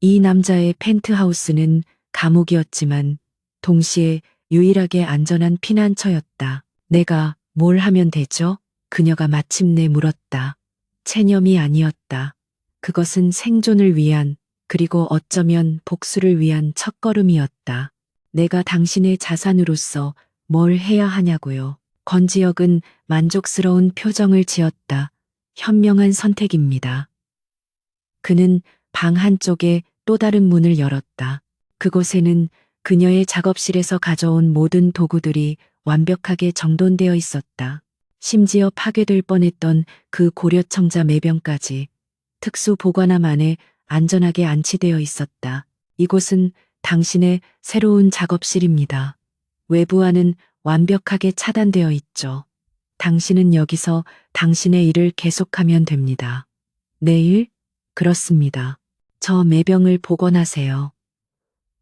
이 남자의 펜트하우스는 감옥이었지만 동시에 유일하게 안전한 피난처였다. 내가 뭘 하면 되죠? 그녀가 마침내 물었다. 체념이 아니었다. 그것은 생존을 위한, 그리고 어쩌면 복수를 위한 첫걸음이었다. 내가 당신의 자산으로서 뭘 해야 하냐고요. 권지혁은 만족스러운 표정을 지었다. 현명한 선택입니다. 그는 방 한쪽에 또 다른 문을 열었다. 그곳에는 그녀의 작업실에서 가져온 모든 도구들이 완벽하게 정돈되어 있었다. 심지어 파괴될 뻔했던 그 고려청자 매병까지 특수 보관함 안에 안전하게 안치되어 있었다. 이곳은 당신의 새로운 작업실입니다. 외부와는 완벽하게 차단되어 있죠. 당신은 여기서 당신의 일을 계속하면 됩니다. 내일? 그렇습니다. 저 매병을 복원하세요.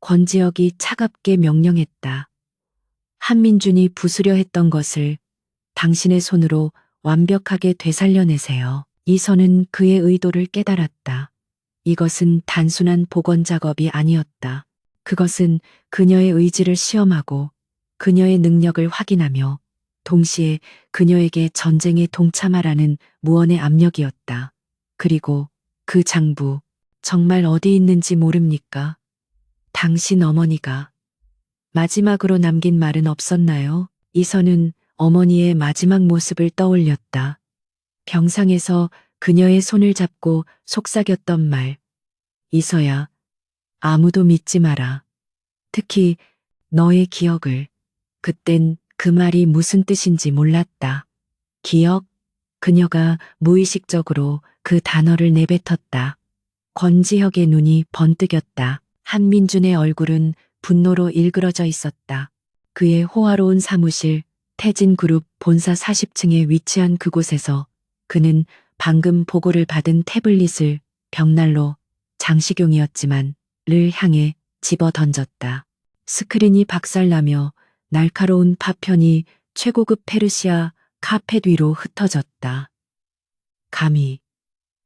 권지혁이 차갑게 명령했다. 한민준이 부수려 했던 것을 당신의 손으로 완벽하게 되살려내세요. 이선은 그의 의도를 깨달았다. 이것은 단순한 복원 작업이 아니었다. 그것은 그녀의 의지를 시험하고 그녀의 능력을 확인하며 동시에 그녀에게 전쟁에 동참하라는 무언의 압력이었다. 그리고 그 장부, 정말 어디 있는지 모릅니까? 당신 어머니가 마지막으로 남긴 말은 없었나요? 이선은 어머니의 마지막 모습을 떠올렸다. 병상에서 그녀의 손을 잡고 속삭였던 말. 이서야, 아무도 믿지 마라. 특히 너의 기억을. 그땐 그 말이 무슨 뜻인지 몰랐다. 기억? 그녀가 무의식적으로 그 단어를 내뱉었다. 권지혁의 눈이 번뜩였다. 한민준의 얼굴은 분노로 일그러져 있었다. 그의 호화로운 사무실, 태진그룹 본사 40층에 위치한 그곳에서 그는 방금 보고를 받은 태블릿을 벽난로, 장식용이었지만 를 향해 집어 던졌다. 스크린이 박살나며 날카로운 파편이 최고급 페르시아 카펫 위로 흩어졌다.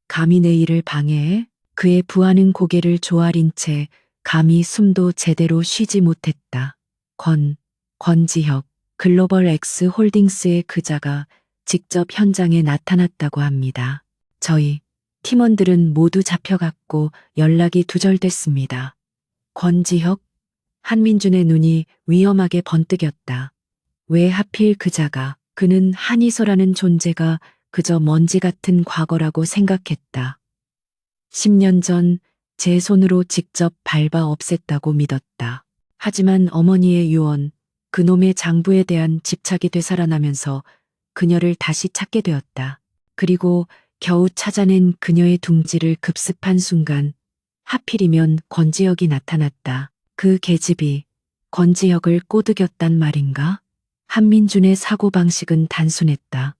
감히 내 일을 방해해? 그의 부하는 고개를 조아린 채 감히 숨도 제대로 쉬지 못했다. 권지혁, 글로벌 X 홀딩스의 그자가 직접 현장에 나타났다고 합니다. 저희 팀원들은 모두 잡혀갔고 연락이 두절됐습니다. 권지혁? 한민준의 눈이 위험하게 번뜩였다. 왜 하필 그자가? 그는 한이서라는 존재가 그저 먼지 같은 과거라고 생각했다. 10년 전 제 손으로 직접 밟아 없앴다고 믿었다. 하지만 어머니의 유언, 그놈의 장부에 대한 집착이 되살아나면서 그녀를 다시 찾게 되었다. 그리고 겨우 찾아낸 그녀의 둥지를 급습한 순간 하필이면 권지혁이 나타났다. 그 계집이 권지혁을 꼬드겼단 말인가? 한민준의 사고방식은 단순했다.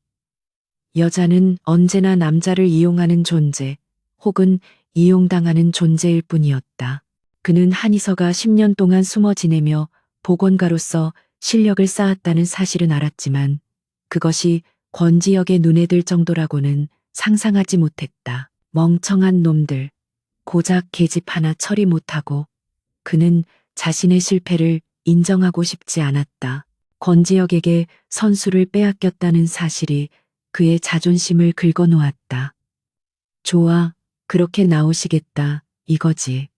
여자는 언제나 남자를 이용하는 존재, 혹은 이용당하는 존재일 뿐이었다. 그는 한이서가 10년 동안 숨어 지내며 보건가로서 실력을 쌓았다는 사실은 알았지만 그것이 권지혁의 눈에 들 정도라고는 상상하지 못했다. 멍청한 놈들, 고작 계집 하나 처리 못하고 그는 자신의 실패를 인정하고 싶지 않았다. 권지혁에게 선수를 빼앗겼다는 사실이 그의 자존심을 긁어놓았다. 좋아, 그렇게 나오시겠다, 이거지.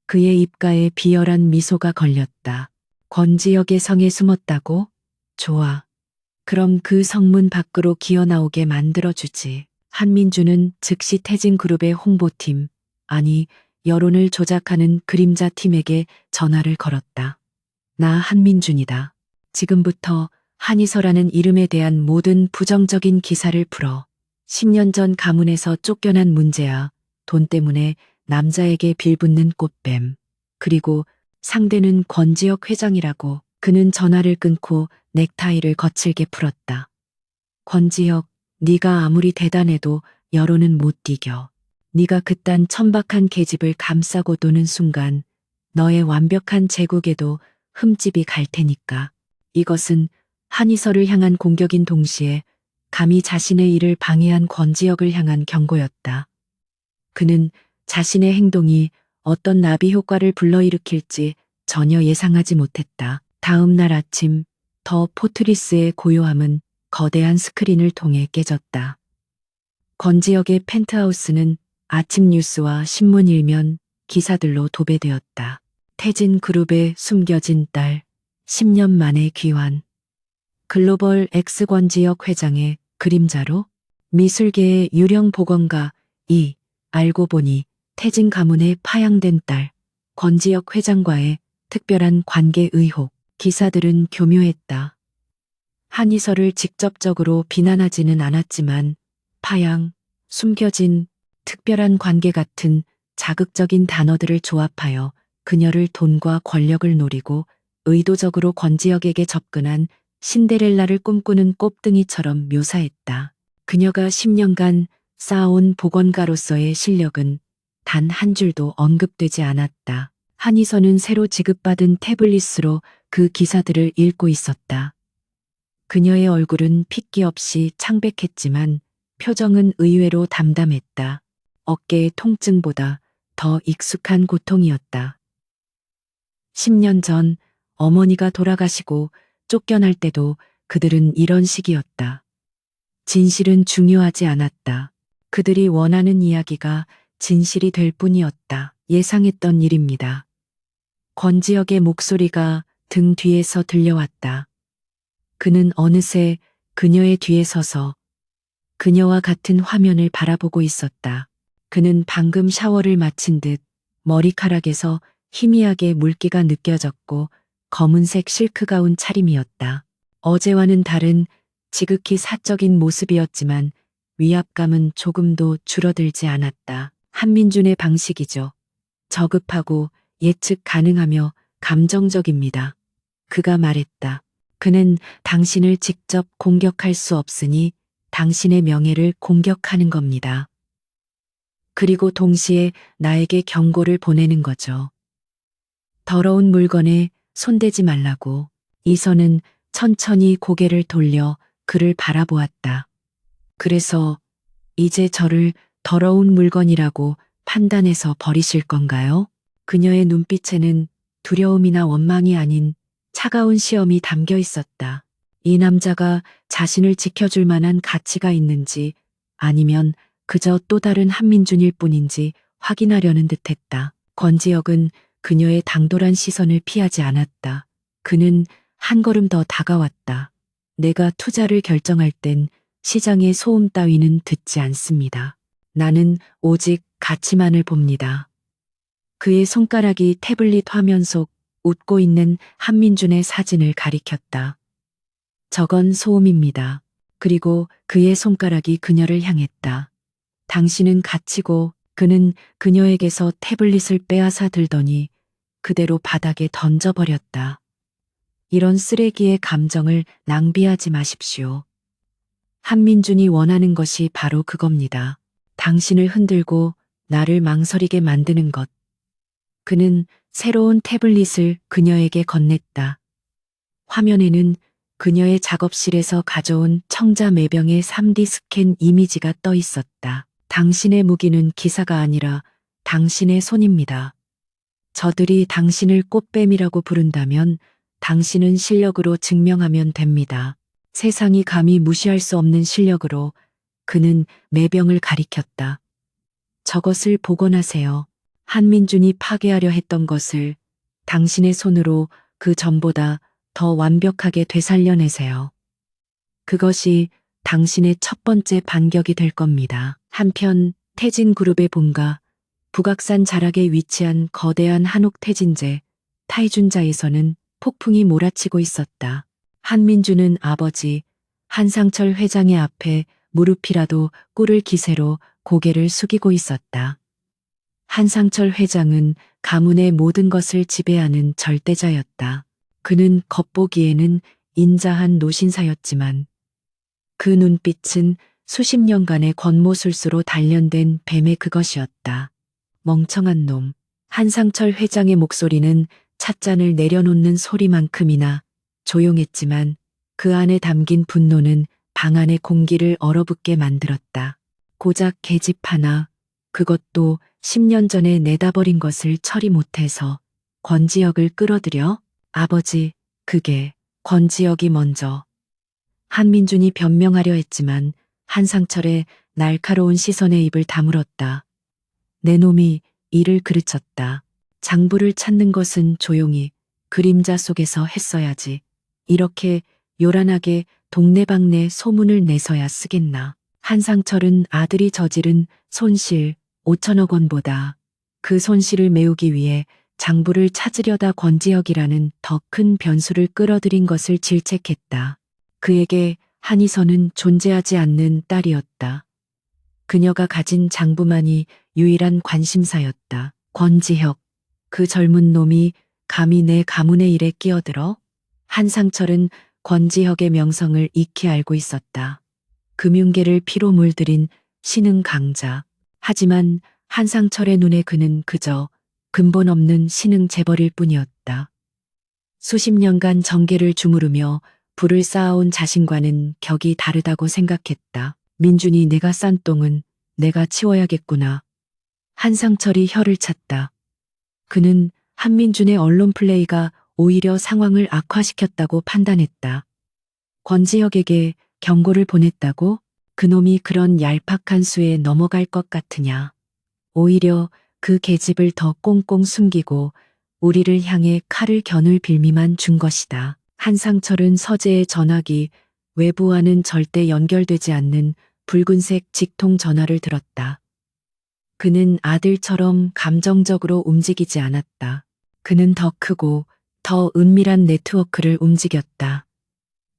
그의 입가에 비열한 미소가 걸렸다. 권지혁의 성에 숨었다고? 좋아. 그럼 그 성문 밖으로 기어나오게 만들어주지. 한민주는 즉시 태진그룹의 홍보팀, 아니 여론을 조작하는 그림자 팀에게 전화를 걸었다. 나 한민준이다. 지금부터 한이서라는 이름에 대한 모든 부정적인 기사를 풀어. 10년 전 가문에서 쫓겨난 문제야. 돈 때문에 남자에게 빌붙는 꽃뱀. 그리고 상대는 권지혁 회장이라고. 그는 전화를 끊고 넥타이를 거칠게 풀었다. 권지혁, 네가 아무리 대단해도 여론은 못 이겨. 네가 그딴 천박한 계집을 감싸고 도는 순간 너의 완벽한 제국에도 흠집이 갈 테니까. 이것은 한이서를 향한 공격인 동시에 감히 자신의 일을 방해한 권지혁을 향한 경고였다. 그는 자신의 행동이 어떤 나비 효과를 불러일으킬지 전혀 예상하지 못했다. 다음 날 아침, 더 포트리스의 고요함은 거대한 스크린을 통해 깨졌다. 권지혁의 펜트하우스는 아침 뉴스와 신문 일면, 기사들로 도배되었다. 태진 그룹의 숨겨진 딸, 10년 만의 귀환. 글로벌 X 권지혁 회장의 그림자로 미술계의 유령 복원가 알고 보니 태진 가문의 파양된 딸 권지혁 회장과의 특별한 관계 의혹. 기사들은 교묘했다. 한이서를 직접적으로 비난하지는 않았지만 파양, 숨겨진, 특별한 관계 같은 자극적인 단어들을 조합하여 그녀를 돈과 권력을 노리고 의도적으로 권지혁에게 접근한 신데렐라를 꿈꾸는 꼽등이처럼 묘사했다. 그녀가 10년간 쌓아온 복원가로서의 실력은 단 한 줄도 언급되지 않았다. 한이서는 새로 지급받은 태블릿으로 그 기사들을 읽고 있었다. 그녀의 얼굴은 핏기 없이 창백했지만 표정은 의외로 담담했다. 어깨의 통증보다 더 익숙한 고통이었다. 10년 전 어머니가 돌아가시고 쫓겨날 때도 그들은 이런 식이었다. 진실은 중요하지 않았다. 그들이 원하는 이야기가 진실이 될 뿐이었다. 예상했던 일입니다. 권지혁의 목소리가 등 뒤에서 들려왔다. 그는 어느새 그녀의 뒤에 서서 그녀와 같은 화면을 바라보고 있었다. 그는 방금 샤워를 마친 듯 머리카락에서 희미하게 물기가 느껴졌고 검은색 실크 가운 차림이었다. 어제와는 다른 지극히 사적인 모습이었지만 위압감은 조금도 줄어들지 않았다. 한민준의 방식이죠. 저급하고 예측 가능하며 감정적입니다. 그가 말했다. 그는 당신을 직접 공격할 수 없으니 당신의 명예를 공격하는 겁니다. 그리고 동시에 나에게 경고를 보내는 거죠. 더러운 물건에 손대지 말라고. 이선은 천천히 고개를 돌려 그를 바라보았다. 그래서 이제 저를 더러운 물건이라고 판단해서 버리실 건가요? 그녀의 눈빛에는 두려움이나 원망이 아닌 차가운 시험이 담겨 있었다. 이 남자가 자신을 지켜줄 만한 가치가 있는지 아니면 그저 또 다른 한민준일 뿐인지 확인하려는 듯했다. 권지혁은 그녀의 당돌한 시선을 피하지 않았다. 그는 한 걸음 더 다가왔다. 내가 투자를 결정할 땐 시장의 소음 따위는 듣지 않습니다. 나는 오직 가치만을 봅니다. 그의 손가락이 태블릿 화면 속 웃고 있는 한민준의 사진을 가리켰다. 저건 소음입니다. 그리고 그의 손가락이 그녀를 향했다. 당신은 가치고. 그는 그녀에게서 태블릿을 빼앗아 들더니 그대로 바닥에 던져버렸다. 이런 쓰레기의 감정을 낭비하지 마십시오. 한민준이 원하는 것이 바로 그겁니다. 당신을 흔들고 나를 망설이게 만드는 것. 그는 새로운 태블릿을 그녀에게 건넸다. 화면에는 그녀의 작업실에서 가져온 청자 매병의 3D 스캔 이미지가 떠 있었다. 당신의 무기는 기사가 아니라 당신의 손입니다. 저들이 당신을 꽃뱀이라고 부른다면 당신은 실력으로 증명하면 됩니다. 세상이 감히 무시할 수 없는 실력으로. 그는 매병을 가리켰다. 저것을 복원하세요. 한민준이 파괴하려 했던 것을 당신의 손으로 그 전보다 더 완벽하게 되살려내세요. 그것이 당신의 첫 번째 반격이 될 겁니다. 한편 태진그룹의 본가 북악산 자락에 위치한 거대한 한옥태진제 타이준자에서는 폭풍이 몰아치고 있었다. 한민준은 아버지 한상철 회장의 앞에 무릎이라도 꿇을 기세로 고개를 숙이고 있었다. 한상철 회장은 가문의 모든 것을 지배하는 절대자였다. 그는 겉보기에는 인자한 노신사였지만 그 눈빛은 수십 년간의 권모술수로 단련된 뱀의 그것이었다. 멍청한 놈. 한상철 회장의 목소리는 찻잔을 내려놓는 소리만큼이나 조용했지만 그 안에 담긴 분노는 방 안의 공기를 얼어붙게 만들었다. 고작 계집 하나, 그것도 10년 전에 내다버린 것을 처리 못해서 권지혁을 끌어들여? 아버지, 그게 권지혁이 먼저. 한민준이 변명하려 했지만 한상철의 날카로운 시선에 입을 다물었다. 내 놈이 이를 그르쳤다. 장부를 찾는 것은 조용히 그림자 속에서 했어야지. 이렇게 요란하게 동네방네 소문을 내서야 쓰겠나. 한상철은 아들이 저지른 손실 5천억 원보다 그 손실을 메우기 위해 장부를 찾으려다 권지혁이라는 더 큰 변수를 끌어들인 것을 질책했다. 그에게 한희선은 존재하지 않는 딸이었다. 그녀가 가진 장부만이 유일한 관심사였다. 권지혁, 그 젊은 놈이 감히 내 가문의 일에 끼어들어? 한상철은 권지혁의 명성을 익히 알고 있었다. 금융계를 피로 물들인 신흥 강자. 하지만 한상철의 눈에 그는 그저 근본 없는 신흥 재벌일 뿐이었다. 수십 년간 정계를 주무르며 부를 쌓아온 자신과는 격이 다르다고 생각했다. 민준이 내가 싼 똥은 내가 치워야겠구나. 한상철이 혀를 찼다. 그는 한민준의 언론 플레이가 오히려 상황을 악화시켰다고 판단했다. 권지혁에게 경고를 보냈다고? 그놈이 그런 얄팍한 수에 넘어갈 것 같으냐. 오히려 그 계집을 더 꽁꽁 숨기고 우리를 향해 칼을 겨눌 빌미만 준 것이다. 한상철은 서재의 전화기 외부와는 절대 연결되지 않는 붉은색 직통 전화를 들었다. 그는 아들처럼 감정적으로 움직이지 않았다. 그는 더 크고 더 은밀한 네트워크를 움직였다.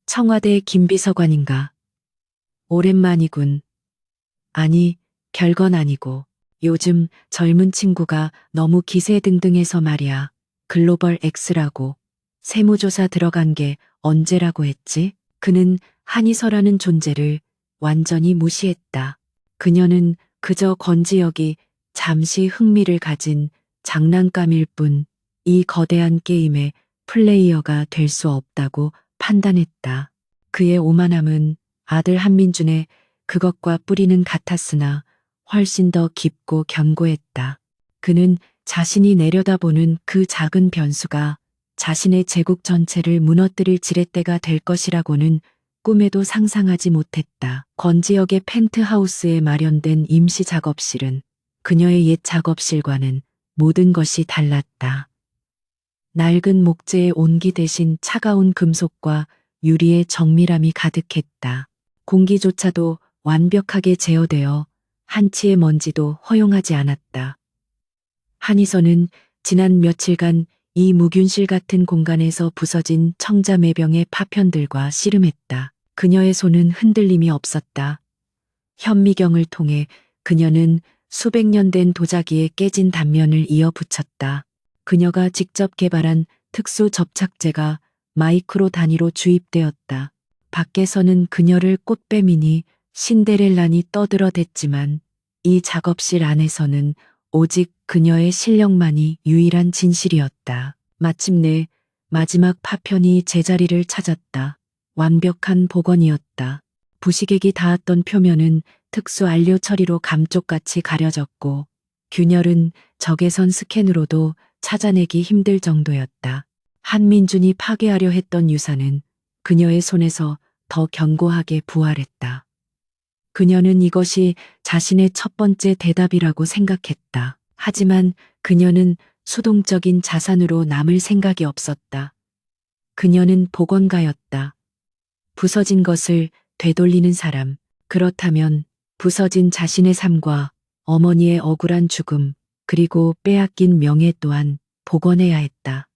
청와대 김비서관인가? 오랜만이군. 아니, 별건 아니고. 요즘 젊은 친구가 너무 기세등등해서 말이야. 글로벌 X라고. 세무조사 들어간 게 언제라고 했지? 그는 한이서라는 존재를 완전히 무시했다. 그녀는 그저 권지혁이 잠시 흥미를 가진 장난감일 뿐 이 거대한 게임의 플레이어가 될 수 없다고 판단했다. 그의 오만함은 아들 한민준의 그것과 뿌리는 같았으나 훨씬 더 깊고 견고했다. 그는 자신이 내려다보는 그 작은 변수가 자신의 제국 전체를 무너뜨릴 지렛대가 될 것이라고는 꿈에도 상상하지 못했다. 권지혁의 펜트하우스에 마련된 임시 작업실은 그녀의 옛 작업실과는 모든 것이 달랐다. 낡은 목재의 온기 대신 차가운 금속과 유리의 정밀함이 가득했다. 공기조차도 완벽하게 제어되어 한치의 먼지도 허용하지 않았다. 한이서는 지난 며칠간 이 무균실 같은 공간에서 부서진 청자매병의 파편들과 씨름했다. 그녀의 손은 흔들림이 없었다. 현미경을 통해 그녀는 수백 년 된 도자기에 깨진 단면을 이어 붙였다. 그녀가 직접 개발한 특수 접착제가 마이크로 단위로 주입되었다. 밖에서는 그녀를 꽃뱀이니 신데렐라니 떠들어댔지만 이 작업실 안에서는 오직 그녀의 실력만이 유일한 진실이었다. 마침내 마지막 파편이 제자리를 찾았다. 완벽한 복원이었다. 부식액이 닿았던 표면은 특수 안료 처리로 감쪽같이 가려졌고 균열은 적외선 스캔으로도 찾아내기 힘들 정도였다. 한민준이 파괴하려 했던 유산은 그녀의 손에서 더 견고하게 부활했다. 그녀는 이것이 자신의 첫 번째 대답이라고 생각했다. 하지만 그녀는 수동적인 자산으로 남을 생각이 없었다. 그녀는 복원가였다. 부서진 것을 되돌리는 사람. 그렇다면 부서진 자신의 삶과 어머니의 억울한 죽음, 그리고 빼앗긴 명예 또한 복원해야 했다.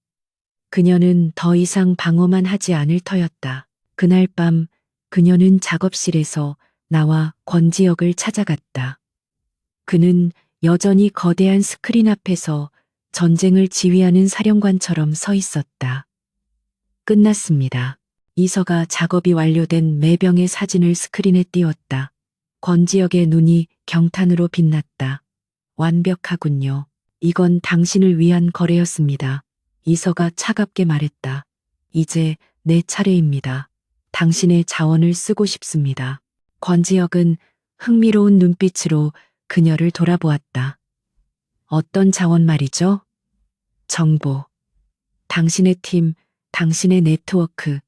그녀는 더 이상 방어만 하지 않을 터였다. 그날 밤 그녀는 작업실에서 나와 권지혁을 찾아갔다. 그는 여전히 거대한 스크린 앞에서 전쟁을 지휘하는 사령관처럼 서 있었다. 끝났습니다. 이서가 작업이 완료된 매병의 사진을 스크린에 띄웠다. 권지혁의 눈이 경탄으로 빛났다. 완벽하군요. 이건 당신을 위한 거래였습니다. 이서가 차갑게 말했다. 이제 내 차례입니다. 당신의 자원을 쓰고 싶습니다. 권지혁은 흥미로운 눈빛으로 그녀를 돌아보았다. 어떤 자원 말이죠? 정보. 당신의 팀, 당신의 네트워크.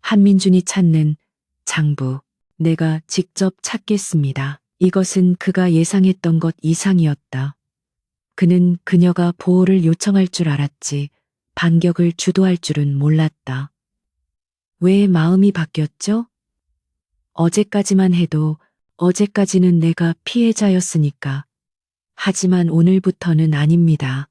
한민준이 찾는 장부. 내가 직접 찾겠습니다. 이것은 그가 예상했던 것 이상이었다. 그는 그녀가 보호를 요청할 줄 알았지 반격을 주도할 줄은 몰랐다. 왜 마음이 바뀌었죠? 어제까지만 해도 어제까지는 내가 피해자였으니까. 하지만 오늘부터는 아닙니다.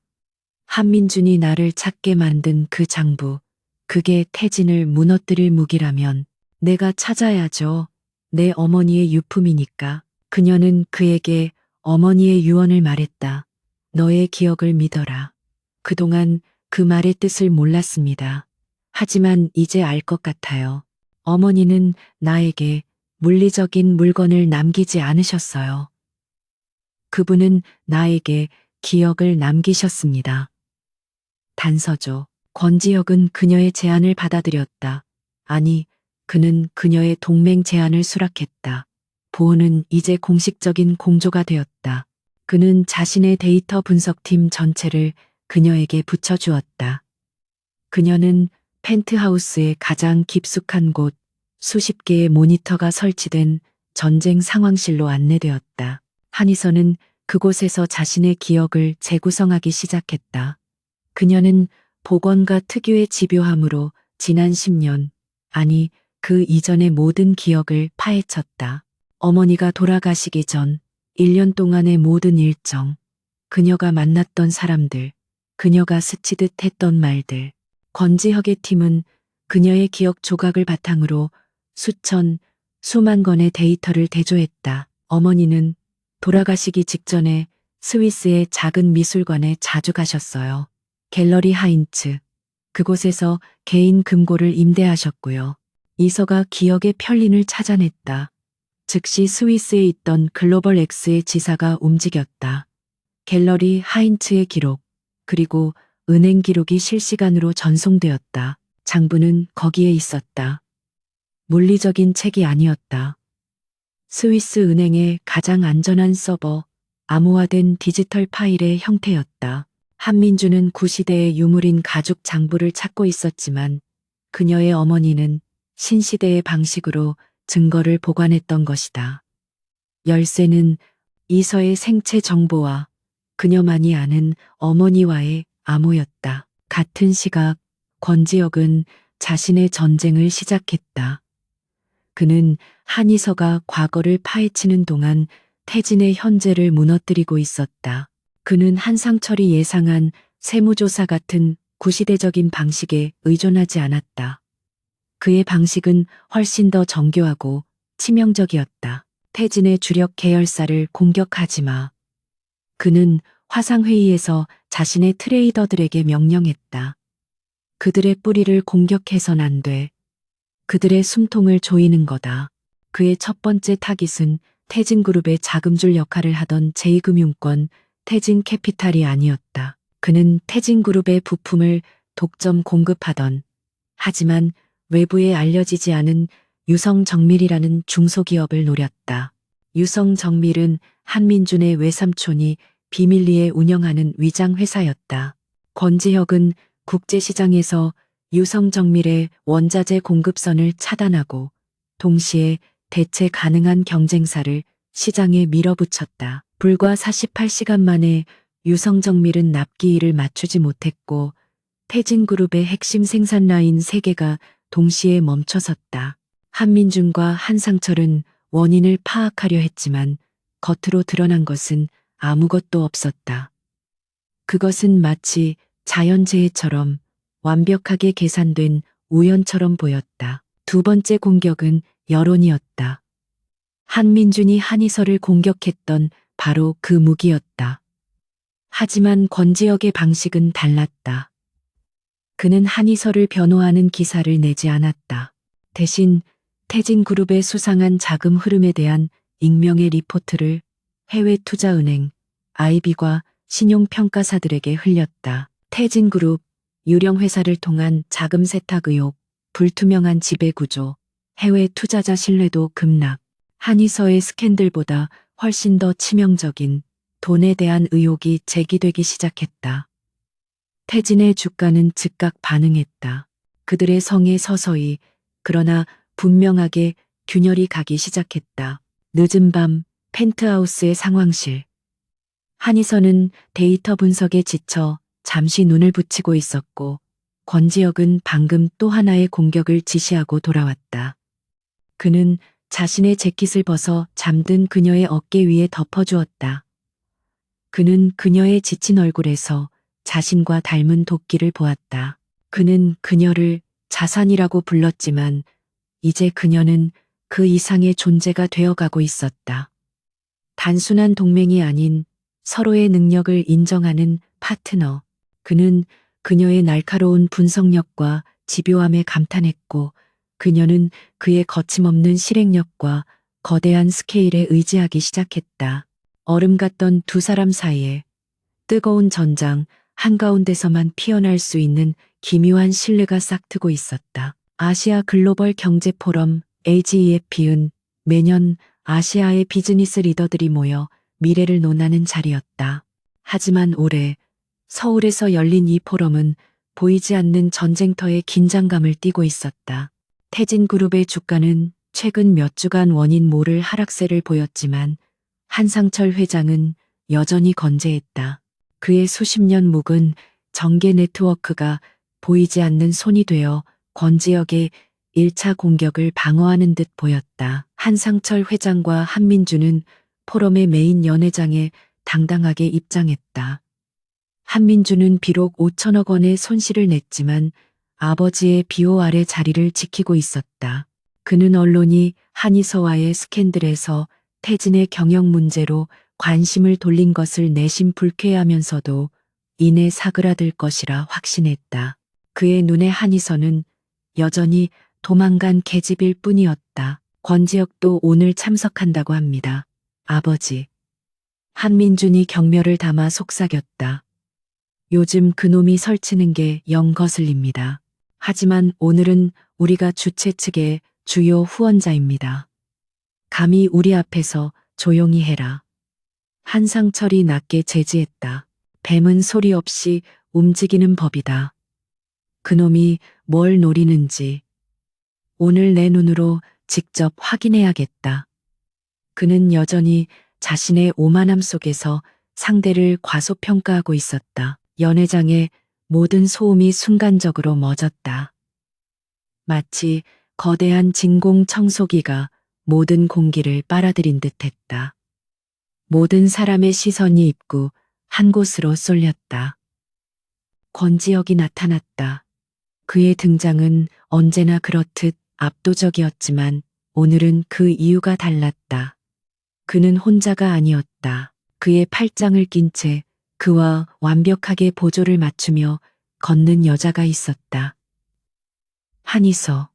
한민준이 나를 찾게 만든 그 장부, 그게 태진을 무너뜨릴 무기라면 내가 찾아야죠. 내 어머니의 유품이니까. 그녀는 그에게 어머니의 유언을 말했다. 너의 기억을 믿어라. 그동안 그 말의 뜻을 몰랐습니다. 하지만 이제 알 것 같아요. 어머니는 나에게 물리적인 물건을 남기지 않으셨어요. 그분은 나에게 기억을 남기셨습니다. 단서죠. 권지혁은 그녀의 제안을 받아들였다. 아니, 그는 그녀의 동맹 제안을 수락했다. 보호는 이제 공식적인 공조가 되었다. 그는 자신의 데이터 분석팀 전체를 그녀에게 붙여주었다. 그녀는 펜트하우스의 가장 깊숙한 곳, 수십 개의 모니터가 설치된 전쟁 상황실로 안내되었다. 한이서는 그곳에서 자신의 기억을 재구성하기 시작했다. 그녀는 복원과 특유의 집요함으로 지난 10년, 아니 그 이전의 모든 기억을 파헤쳤다. 어머니가 돌아가시기 전 1년 동안의 모든 일정, 그녀가 만났던 사람들, 그녀가 스치듯 했던 말들. 권지혁의 팀은 그녀의 기억 조각을 바탕으로 수천, 수만 건의 데이터를 대조했다. 어머니는 돌아가시기 직전에 스위스의 작은 미술관에 자주 가셨어요. 갤러리 하인츠. 그곳에서 개인 금고를 임대하셨고요. 이서가 기억의 편린을 찾아냈다. 즉시 스위스에 있던 글로벌 X의 지사가 움직였다. 갤러리 하인츠의 기록, 그리고 은행 기록이 실시간으로 전송되었다. 장부는 거기에 있었다. 물리적인 책이 아니었다. 스위스 은행의 가장 안전한 서버, 암호화된 디지털 파일의 형태였다. 한민주는 구시대의 유물인 가죽 장부를 찾고 있었지만 그녀의 어머니는 신시대의 방식으로 증거를 보관했던 것이다. 열쇠는 이서의 생체 정보와 그녀만이 아는 어머니와의 암호였다. 같은 시각 권지혁은 자신의 전쟁을 시작했다. 그는 한이서가 과거를 파헤치는 동안 태진의 현재를 무너뜨리고 있었다. 그는 한상철이 예상한 세무조사 같은 구시대적인 방식에 의존하지 않았다. 그의 방식은 훨씬 더 정교하고 치명적이었다. 태진의 주력 계열사를 공격하지 마. 그는 화상회의에서 자신의 트레이더들에게 명령했다. 그들의 뿌리를 공격해선 안 돼. 그들의 숨통을 조이는 거다. 그의 첫 번째 타깃은 태진그룹의 자금줄 역할을 하던 제2금융권 태진캐피탈이 아니었다. 그는 태진그룹의 부품을 독점 공급하던, 하지만 외부에 알려지지 않은 유성정밀이라는 중소기업을 노렸다. 유성정밀은 한민준의 외삼촌이 비밀리에 운영하는 위장회사였다. 권지혁은 국제시장에서 유성정밀의 원자재 공급선을 차단하고 동시에 대체 가능한 경쟁사를 시장에 밀어붙였다. 불과 48시간 만에 유성정밀은 납기일을 맞추지 못했고 태진그룹의 핵심 생산 라인 3개가 동시에 멈춰섰다. 한민준과 한상철은 원인을 파악하려 했지만 겉으로 드러난 것은 아무것도 없었다. 그것은 마치 자연재해처럼 완벽하게 계산된 우연처럼 보였다. 두 번째 공격은 여론이었다. 한민준이 한이서를 공격했던 바로 그 무기였다. 하지만 권지혁의 방식은 달랐다. 그는 한이서를 변호하는 기사를 내지 않았다. 대신 태진그룹의 수상한 자금 흐름에 대한 익명의 리포트를 해외투자은행, IB과 신용평가사들에게 흘렸다. 태진그룹, 유령회사를 통한 자금 세탁 의혹, 불투명한 지배구조, 해외 투자자 신뢰도 급락, 한이서의 스캔들보다 훨씬 더 치명적인 돈에 대한 의혹이 제기되기 시작했다. 태진의 주가는 즉각 반응했다. 그들의 성에 서서히, 그러나 분명하게 균열이 가기 시작했다. 늦은 밤 펜트하우스의 상황실. 한이서는 데이터 분석에 지쳐 잠시 눈을 붙이고 있었고 권지혁은 방금 또 하나의 공격을 지시하고 돌아왔다. 그는 자신의 재킷을 벗어 잠든 그녀의 어깨 위에 덮어주었다. 그는 그녀의 지친 얼굴에서 자신과 닮은 도끼를 보았다. 그는 그녀를 자산이라고 불렀지만 이제 그녀는 그 이상의 존재가 되어가고 있었다. 단순한 동맹이 아닌 서로의 능력을 인정하는 파트너. 그는 그녀의 날카로운 분석력과 집요함에 감탄했고 그녀는 그의 거침없는 실행력과 거대한 스케일에 의지하기 시작했다. 얼음 같던 두 사람 사이에 뜨거운 전장 한가운데서만 피어날 수 있는 기묘한 신뢰가 싹트고 있었다. 아시아 글로벌 경제 포럼 AGEF은 매년 아시아의 비즈니스 리더들이 모여 미래를 논하는 자리였다. 하지만 올해 서울에서 열린 이 포럼은 보이지 않는 전쟁터의 긴장감을 띠고 있었다. 태진그룹의 주가는 최근 몇 주간 원인 모를 하락세를 보였지만 한상철 회장은 여전히 건재했다. 그의 수십 년 묵은 정계 네트워크가 보이지 않는 손이 되어 권지혁의 1차 공격을 방어하는 듯 보였다. 한상철 회장과 한민주는 포럼의 메인 연회장에 당당하게 입장했다. 한민주는 비록 5천억 원의 손실을 냈지만 아버지의 비호 아래 자리를 지키고 있었다. 그는 언론이 한이서와의 스캔들에서 태진의 경영 문제로 관심을 돌린 것을 내심 불쾌해하면서도 이내 사그라들 것이라 확신했다. 그의 눈에 한이서는 여전히 도망간 계집일 뿐이었다. 권지혁도 오늘 참석한다고 합니다. 아버지. 한민준이 경멸을 담아 속삭였다. 요즘 그놈이 설치는 게 영 거슬립니다. 하지만 오늘은 우리가 주최 측의 주요 후원자입니다. 감히 우리 앞에서 조용히 해라. 한상철이 낮게 제지했다. 뱀은 소리 없이 움직이는 법이다. 그놈이 뭘 노리는지 오늘 내 눈으로 직접 확인해야겠다. 그는 여전히 자신의 오만함 속에서 상대를 과소평가하고 있었다. 연회장의 모든 소음이 순간적으로 멎었다. 마치 거대한 진공 청소기가 모든 공기를 빨아들인 듯했다. 모든 사람의 시선이 입구 한 곳으로 쏠렸다. 권지혁이 나타났다. 그의 등장은 언제나 그렇듯 압도적이었지만 오늘은 그 이유가 달랐다. 그는 혼자가 아니었다. 그의 팔짱을 낀 채 그와 완벽하게 보조를 맞추며 걷는 여자가 있었다. 한이서.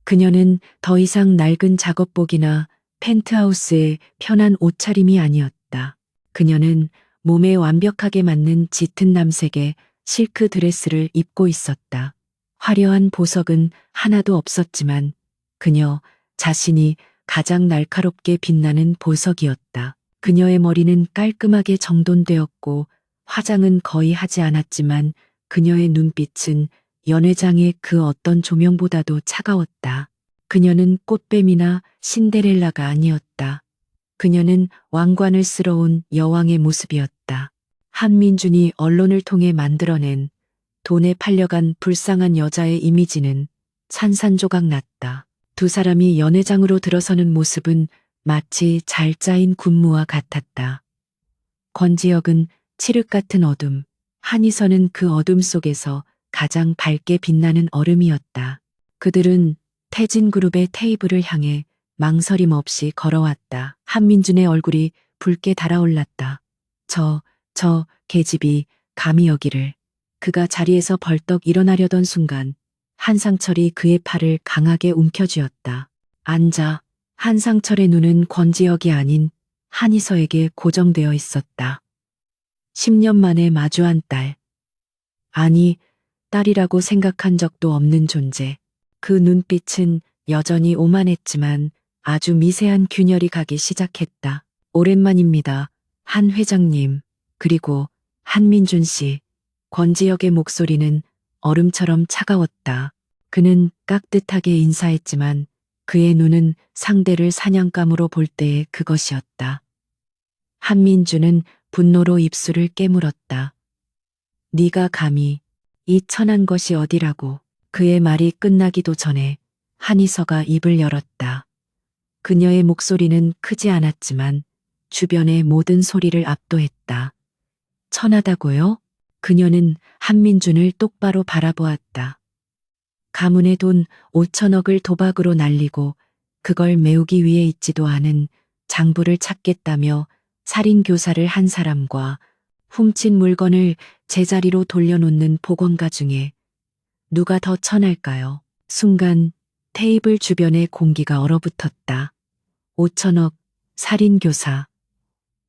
그녀는 더 이상 낡은 작업복이나 펜트하우스의 편한 옷차림이 아니었다. 그녀는 몸에 완벽하게 맞는 짙은 남색의 실크 드레스를 입고 있었다. 화려한 보석은 하나도 없었지만 그녀 자신이 가장 날카롭게 빛나는 보석이었다. 그녀의 머리는 깔끔하게 정돈되었고 화장은 거의 하지 않았지만 그녀의 눈빛은 연회장의 그 어떤 조명보다도 차가웠다. 그녀는 꽃뱀이나 신데렐라가 아니었다. 그녀는 왕관을 쓸어온 여왕의 모습이었다. 한민준이 언론을 통해 만들어낸 돈에 팔려간 불쌍한 여자의 이미지는 산산조각 났다. 두 사람이 연회장으로 들어서는 모습은 마치 잘 짜인 군무와 같았다. 권지혁은 칠흑 같은 어둠, 한이서는 그 어둠 속에서 가장 밝게 빛나는 얼음이었다. 그들은 태진그룹의 테이블을 향해 망설임 없이 걸어왔다. 한민준의 얼굴이 붉게 달아올랐다. 저 계집이 감히 여기를. 그가 자리에서 벌떡 일어나려던 순간 한상철이 그의 팔을 강하게 움켜쥐었다. 앉아. 한상철의 눈은 권지혁이 아닌 한이서에게 고정되어 있었다. 10년 만에 마주한 딸. 아니, 딸이라고 생각한 적도 없는 존재. 그 눈빛은 여전히 오만했지만 아주 미세한 균열이 가기 시작했다. 오랜만입니다. 한 회장님. 그리고 한민준 씨. 권지혁의 목소리는 얼음처럼 차가웠다. 그는 깍듯하게 인사했지만 그의 눈은 상대를 사냥감으로 볼 때의 그것이었다. 한민준은 분노로 입술을 깨물었다. 네가 감히 이 천한 것이 어디라고. 그의 말이 끝나기도 전에 한이서가 입을 열었다. 그녀의 목소리는 크지 않았지만 주변의 모든 소리를 압도했다. 천하다고요? 그녀는 한민준을 똑바로 바라보았다. 가문의 돈 5천억을 도박으로 날리고 그걸 메우기 위해 있지도 않은 장부를 찾겠다며 살인교사를 한 사람과 훔친 물건을 제자리로 돌려놓는 보건가 중에 누가 더 천할까요? 순간 테이블 주변의 공기가 얼어붙었다. 5천억, 살인교사.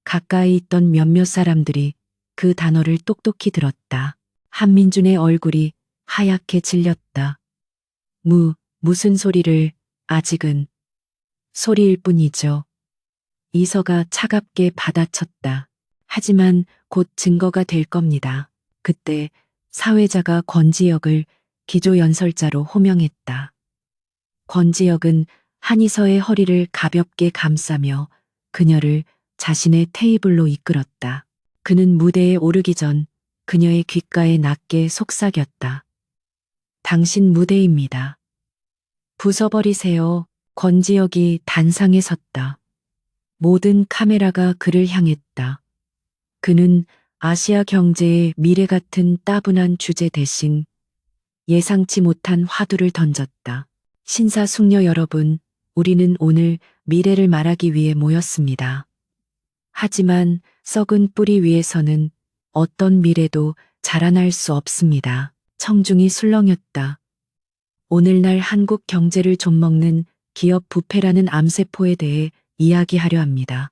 가까이 있던 몇몇 사람들이 그 단어를 똑똑히 들었다. 한민준의 얼굴이 하얗게 질렸다. 무슨 소리를, 아직은. 소리일 뿐이죠. 이서가 차갑게 받아쳤다. 하지만 곧 증거가 될 겁니다. 그때 사회자가 권지혁을 기조연설자로 호명했다. 권지혁은 한이서의 허리를 가볍게 감싸며 그녀를 자신의 테이블로 이끌었다. 그는 무대에 오르기 전 그녀의 귓가에 낮게 속삭였다. 당신 무대입니다. 부숴버리세요. 권지혁이 단상에 섰다. 모든 카메라가 그를 향했다. 그는 아시아 경제의 미래 같은 따분한 주제 대신 예상치 못한 화두를 던졌다. 신사숙녀 여러분, 우리는 오늘 미래를 말하기 위해 모였습니다. 하지만 썩은 뿌리 위에서는 어떤 미래도 자라날 수 없습니다. 청중이 술렁였다. 오늘날 한국 경제를 좀먹는 기업 부패라는 암세포에 대해 이야기하려 합니다.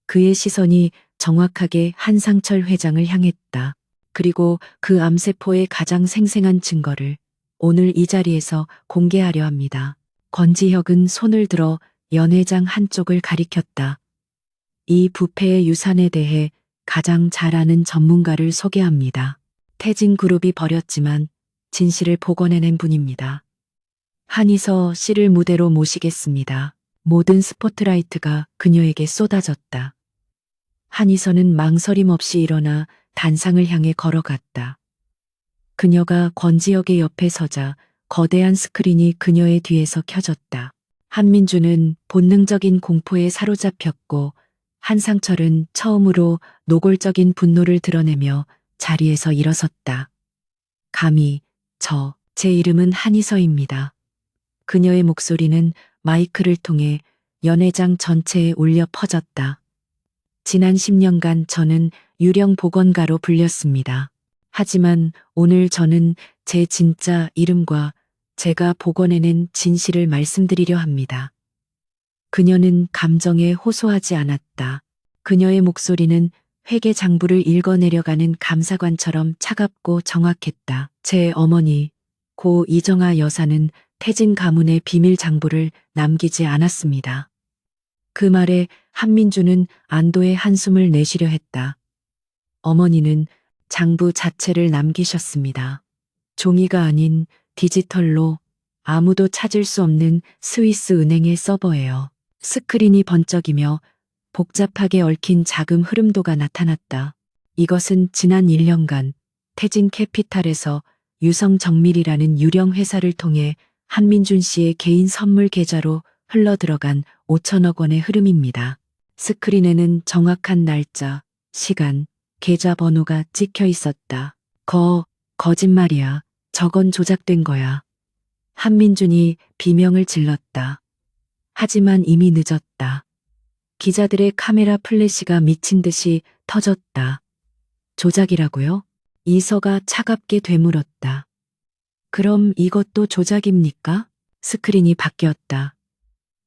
그의 시선이 정확하게 한상철 회장을 향했다. 그리고 그 암세포의 가장 생생한 증거를 오늘 이 자리에서 공개하려 합니다. 권지혁은 손을 들어 연 회장 한쪽을 가리켰다. 이 부패의 유산에 대해 가장 잘 아는 전문가를 소개합니다. 태진그룹이 버렸지만 진실을 복원해낸 분입니다. 한이서 씨를 무대로 모시겠습니다. 모든 스포트라이트가 그녀에게 쏟아졌다. 한이서는 망설임 없이 일어나 단상을 향해 걸어갔다. 그녀가 권지혁의 옆에 서자 거대한 스크린이 그녀의 뒤에서 켜졌다. 한민주는 본능적인 공포에 사로잡혔고 한상철은 처음으로 노골적인 분노를 드러내며 자리에서 일어섰다. 감히 제 이름은 한이서입니다. 그녀의 목소리는 마이크를 통해 연회장 전체에 울려 퍼졌다. 지난 10년간 저는 유령 복원가로 불렸습니다. 하지만 오늘 저는 제 진짜 이름과 제가 복원해낸 진실을 말씀드리려 합니다. 그녀는 감정에 호소하지 않았다. 그녀의 목소리는 회계 장부를 읽어내려가는 감사관처럼 차갑고 정확했다. 제 어머니, 고 이정아 여사는 태진 가문의 비밀 장부를 남기지 않았습니다. 그 말에 한민주는 안도의 한숨을 내쉬려 했다. 어머니는 장부 자체를 남기셨습니다. 종이가 아닌 디지털로 아무도 찾을 수 없는 스위스 은행의 서버예요. 스크린이 번쩍이며 복잡하게 얽힌 자금 흐름도가 나타났다. 이것은 지난 1년간 태진 캐피탈에서 유성정밀이라는 유령 회사를 통해 한민준 씨의 개인 선물 계좌로 흘러들어간 5천억 원의 흐름입니다. 스크린에는 정확한 날짜, 시간, 계좌번호가 찍혀 있었다. 거짓말이야. 저건 조작된 거야. 한민준이 비명을 질렀다. 하지만 이미 늦었다. 기자들의 카메라 플래시가 미친 듯이 터졌다. 조작이라고요? 이서가 차갑게 되물었다. 그럼 이것도 조작입니까? 스크린이 바뀌었다.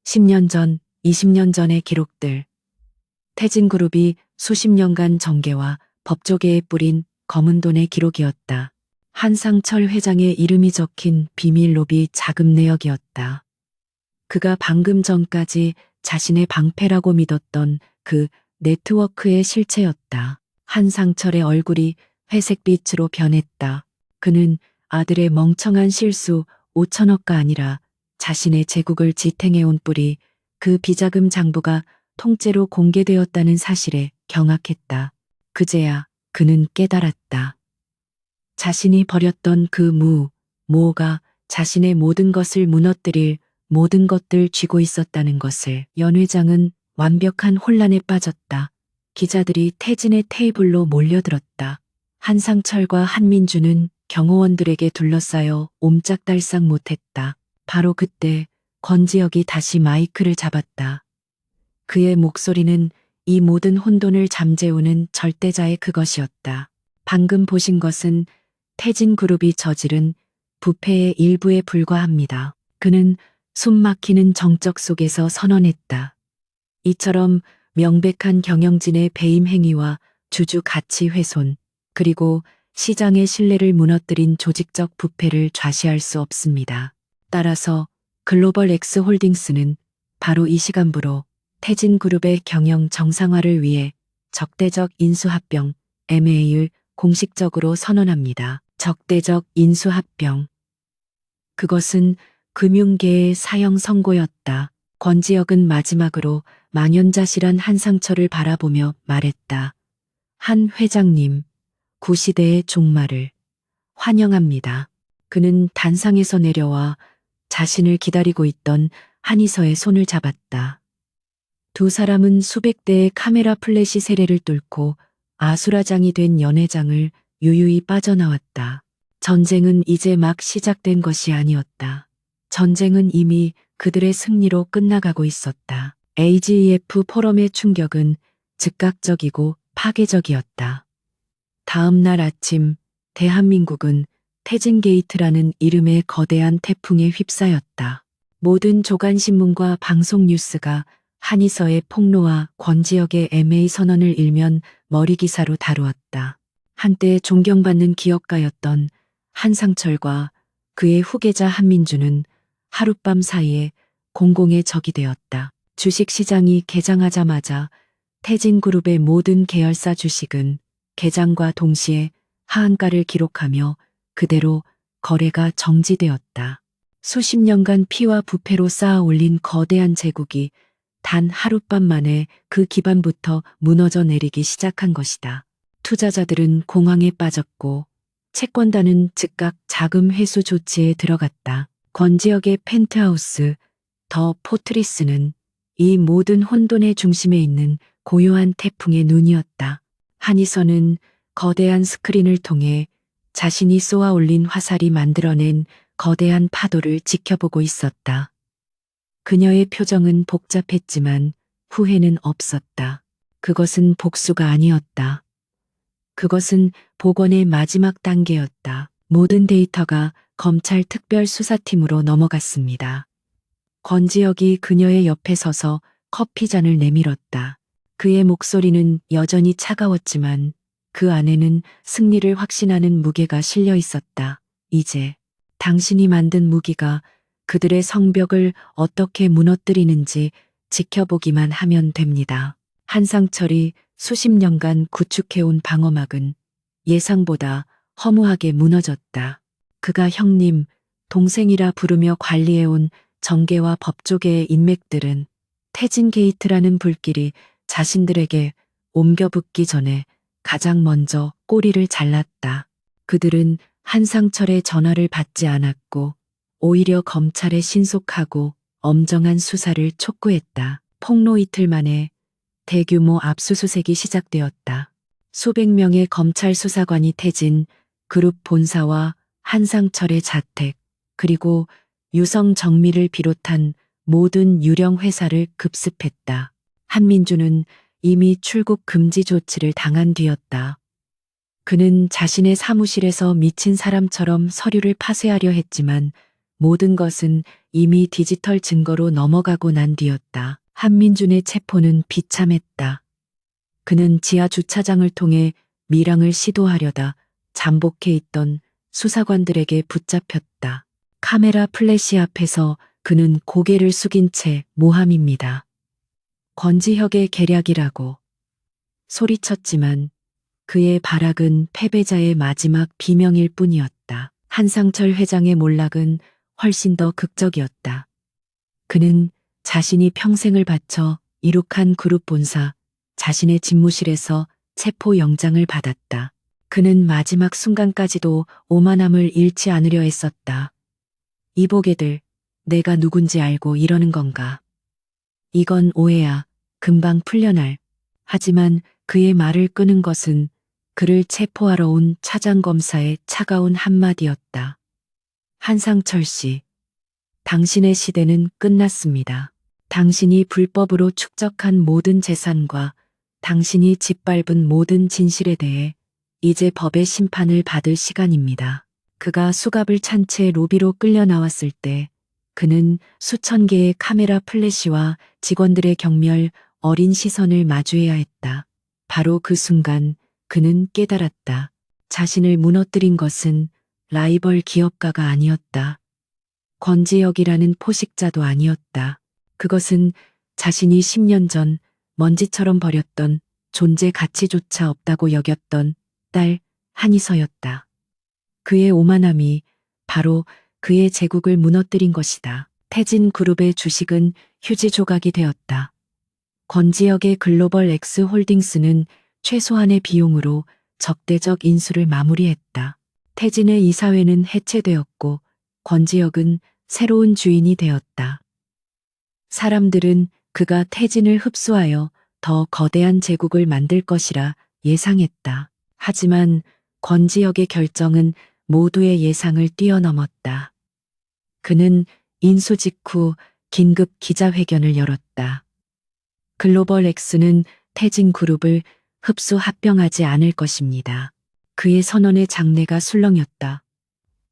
10년 전, 20년 전의 기록들. 태진그룹이 수십 년간 정계와 법조계에 뿌린 검은 돈의 기록이었다. 한상철 회장의 이름이 적힌 비밀 로비 자금 내역이었다. 그가 방금 전까지 자신의 방패라고 믿었던 그 네트워크의 실체였다. 한상철의 얼굴이 회색빛으로 변했다. 그는 아들의 멍청한 실수 5천억가 아니라 자신의 제국을 지탱해온 뿌리, 그 비자금 장부가 통째로 공개되었다는 사실에 경악했다. 그제야 그는 깨달았다. 자신이 버렸던 그 모가 자신의 모든 것을 무너뜨릴 모든 것들 쥐고 있었다는 것을. 연 회장은 완벽한 혼란에 빠졌다. 기자들이 태진의 테이블로 몰려들었다. 한상철과 한민주는 경호원들에게 둘러싸여 옴짝달싹 못했다. 바로 그때 권지혁이 다시 마이크를 잡았다. 그의 목소리는 이 모든 혼돈을 잠재우는 절대자의 그것이었다. 방금 보신 것은 태진그룹이 저지른 부패의 일부에 불과합니다. 그는 숨막히는 정적 속에서 선언했다. 이처럼 명백한 경영진의 배임 행위와 주주 가치 훼손, 그리고 시장의 신뢰를 무너뜨린 조직적 부패를 좌시할 수 없습니다. 따라서 글로벌 X홀딩스는 바로 이 시간부로 태진그룹의 경영 정상화를 위해 적대적 인수합병 MA를 공식적으로 선언합니다. 적대적 인수합병. 그것은 금융계의 사형 선고였다. 권지혁은 마지막으로 망연자실한 한상철을 바라보며 말했다. 한 회장님, 구시대의 종말을 환영합니다. 그는 단상에서 내려와 자신을 기다리고 있던 한이서의 손을 잡았다. 두 사람은 수백 대의 카메라 플래시 세례를 뚫고 아수라장이 된 연회장을 유유히 빠져나왔다. 전쟁은 이제 막 시작된 것이 아니었다. 전쟁은 이미 그들의 승리로 끝나가고 있었다. AGEF 포럼의 충격은 즉각적이고 파괴적이었다. 다음 날 아침 대한민국은 태진 게이트라는 이름의 거대한 태풍에 휩싸였다. 모든 조간신문과 방송 뉴스가 한이서의 폭로와 권지혁의 MA 선언을 일면 머리 기사로 다루었다. 한때 존경받는 기업가였던 한상철과 그의 후계자 한민주는 하룻밤 사이에 공공의 적이 되었다. 주식시장이 개장하자마자 태진그룹의 모든 계열사 주식은 개장과 동시에 하한가를 기록하며 그대로 거래가 정지되었다. 수십 년간 피와 부패로 쌓아 올린 거대한 제국이 단 하룻밤 만에 그 기반부터 무너져 내리기 시작한 것이다. 투자자들은 공황에 빠졌고 채권단은 즉각 자금 회수 조치에 들어갔다. 권지혁의 펜트하우스, 더 포트리스는 이 모든 혼돈의 중심에 있는 고요한 태풍의 눈이었다. 한이서는 거대한 스크린을 통해 자신이 쏘아 올린 화살이 만들어낸 거대한 파도를 지켜보고 있었다. 그녀의 표정은 복잡했지만 후회는 없었다. 그것은 복수가 아니었다. 그것은 복원의 마지막 단계였다. 모든 데이터가 검찰 특별수사팀으로 넘어갔습니다. 권지혁이 그녀의 옆에 서서 커피잔을 내밀었다. 그의 목소리는 여전히 차가웠지만 그 안에는 승리를 확신하는 무게가 실려 있었다. 이제 당신이 만든 무기가 그들의 성벽을 어떻게 무너뜨리는지 지켜보기만 하면 됩니다. 한상철이 수십 년간 구축해온 방어막은 예상보다 허무하게 무너졌다. 그가 형님, 동생이라 부르며 관리해온 정계와 법조계의 인맥들은 태진 게이트라는 불길이 자신들에게 옮겨 붙기 전에 가장 먼저 꼬리를 잘랐다. 그들은 한상철의 전화를 받지 않았고 오히려 검찰에 신속하고 엄정한 수사를 촉구했다. 폭로 이틀 만에 대규모 압수수색이 시작되었다. 수백 명의 검찰 수사관이 태진 그룹 본사와 한상철의 자택, 그리고 유성 정미를 비롯한 모든 유령 회사를 급습했다. 한민주는 이미 출국 금지 조치를 당한 뒤였다. 그는 자신의 사무실에서 미친 사람처럼 서류를 파쇄하려 했지만 모든 것은 이미 디지털 증거로 넘어가고 난 뒤였다. 한민준의 체포는 비참했다. 그는 지하 주차장을 통해 밀항을 시도하려다 잠복해 있던 수사관들에게 붙잡혔다. 카메라 플래시 앞에서 그는 고개를 숙인 채 모함입니다. 권지혁의 계략이라고 소리쳤지만 그의 발악은 패배자의 마지막 비명일 뿐이었다. 한상철 회장의 몰락은 훨씬 더 극적이었다. 그는 자신이 평생을 바쳐 이룩한 그룹 본사, 자신의 집무실에서 체포 영장을 받았다. 그는 마지막 순간까지도 오만함을 잃지 않으려 했었다. 이보게들, 내가 누군지 알고 이러는 건가? 이건 오해야. 금방 풀려날. 하지만 그의 말을 끄는 것은 그를 체포하러 온 차장검사의 차가운 한마디였다. 한상철 씨, 당신의 시대는 끝났습니다. 당신이 불법으로 축적한 모든 재산과 당신이 짓밟은 모든 진실에 대해 이제 법의 심판을 받을 시간입니다. 그가 수갑을 찬 채 로비로 끌려 나왔을 때 그는 수천 개의 카메라 플래시와 직원들의 경멸, 어린 시선을 마주해야 했다. 바로 그 순간 그는 깨달았다. 자신을 무너뜨린 것은 라이벌 기업가가 아니었다. 권지혁이라는 포식자도 아니었다. 그것은 자신이 10년 전 먼지처럼 버렸던 존재 가치조차 없다고 여겼던 딸 한이서였다. 그의 오만함이 바로 그의 제국을 무너뜨린 것이다. 태진 그룹의 주식은 휴지 조각이 되었다. 권지혁의 글로벌 X 홀딩스는 최소한의 비용으로 적대적 인수를 마무리했다. 태진의 이사회는 해체되었고 권지혁은 새로운 주인이 되었다. 사람들은 그가 태진을 흡수하여 더 거대한 제국을 만들 것이라 예상했다. 하지만 권지혁의 결정은 모두의 예상을 뛰어넘었다. 그는 인수 직후 긴급 기자회견을 열었다. 글로벌 X는 태진 그룹을 흡수 합병하지 않을 것입니다. 그의 선언의 장내가 술렁였다.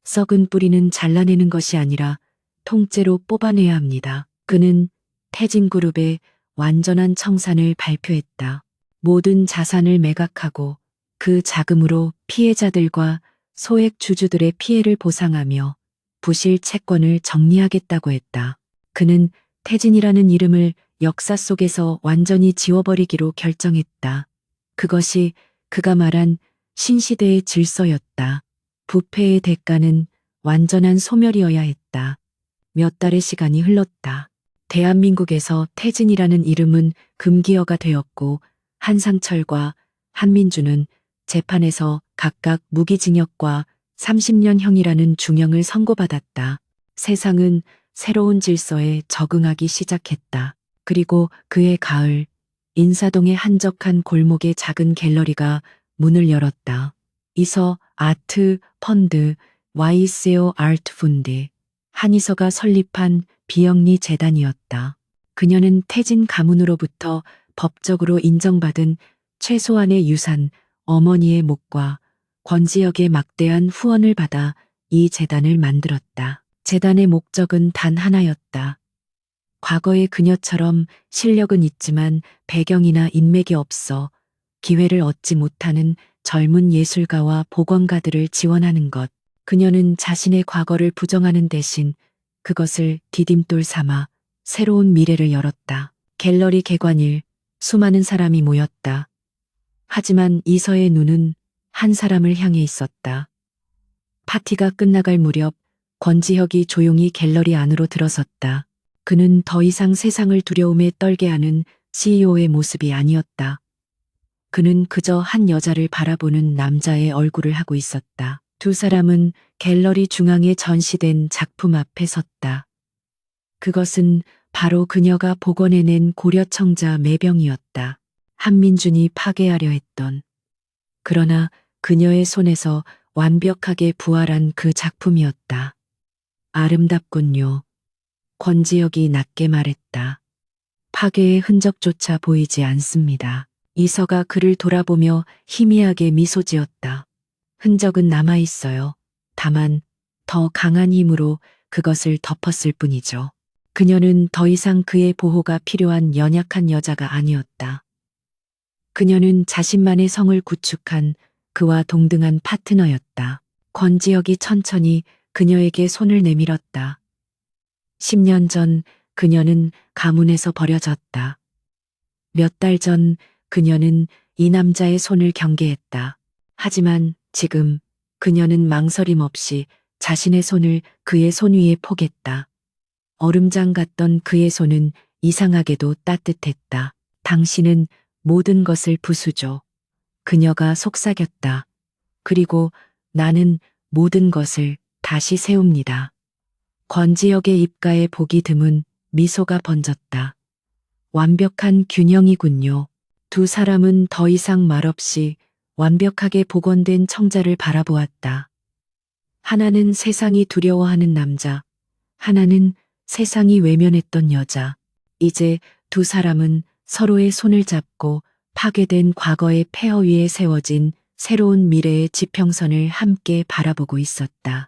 썩은 뿌리는 잘라내는 것이 아니라 통째로 뽑아내야 합니다. 그는 태진 그룹의 완전한 청산을 발표했다. 모든 자산을 매각하고 그 자금으로 피해자들과 소액 주주들의 피해를 보상하며 부실 채권을 정리하겠다고 했다. 그는 태진이라는 이름을 역사 속에서 완전히 지워버리기로 결정했다. 그것이 그가 말한 신시대의 질서였다. 부패의 대가는 완전한 소멸이어야 했다. 몇 달의 시간이 흘렀다. 대한민국에서 태진이라는 이름은 금기어가 되었고 한상철과 한민주는 재판에서 각각 무기징역과 30년형이라는 중형을 선고받았다. 세상은 새로운 질서에 적응하기 시작했다. 그리고 그해 가을, 인사동의 한적한 골목의 작은 갤러리가 문을 열었다. 이서 아트 펀드 YSO 아트 펀드 한이서가 설립한 비영리 재단이었다. 그녀는 태진 가문으로부터 법적으로 인정받은 최소한의 유산, 어머니의 몫과 권지혁의 막대한 후원을 받아 이 재단을 만들었다. 재단의 목적은 단 하나였다. 과거의 그녀처럼 실력은 있지만 배경이나 인맥이 없어 기회를 얻지 못하는 젊은 예술가와 복원가들을 지원하는 것. 그녀는 자신의 과거를 부정하는 대신 그것을 디딤돌 삼아 새로운 미래를 열었다. 갤러리 개관일, 수많은 사람이 모였다. 하지만 이서의 눈은 한 사람을 향해 있었다. 파티가 끝나갈 무렵 권지혁이 조용히 갤러리 안으로 들어섰다. 그는 더 이상 세상을 두려움에 떨게 하는 CEO의 모습이 아니었다. 그는 그저 한 여자를 바라보는 남자의 얼굴을 하고 있었다. 두 사람은 갤러리 중앙에 전시된 작품 앞에 섰다. 그것은 바로 그녀가 복원해낸 고려청자 매병이었다. 한민준이 파괴하려 했던. 그러나 그녀의 손에서 완벽하게 부활한 그 작품이었다. 아름답군요. 권지혁이 낮게 말했다. 파괴의 흔적조차 보이지 않습니다. 이서가 그를 돌아보며 희미하게 미소 지었다. 흔적은 남아있어요. 다만 더 강한 힘으로 그것을 덮었을 뿐이죠. 그녀는 더 이상 그의 보호가 필요한 연약한 여자가 아니었다. 그녀는 자신만의 성을 구축한 그와 동등한 파트너였다. 권지혁이 천천히 그녀에게 손을 내밀었다. 10년 전 그녀는 가문에서 버려졌다. 몇 달 전 그녀는 이 남자의 손을 경계했다. 하지만 지금 그녀는 망설임 없이 자신의 손을 그의 손 위에 포겠다. 얼음장 같던 그의 손은 이상하게도 따뜻했다. 당신은 모든 것을 부수죠. 그녀가 속삭였다. 그리고 나는 모든 것을 다시 세웁니다. 권지혁의 입가에 복이 드문 미소가 번졌다. 완벽한 균형이군요. 두 사람은 더 이상 말없이 완벽하게 복원된 청자를 바라보았다. 하나는 세상이 두려워하는 남자, 하나는 세상이 외면했던 여자. 이제 두 사람은 서로의 손을 잡고 파괴된 과거의 폐허 위에 세워진 새로운 미래의 지평선을 함께 바라보고 있었다.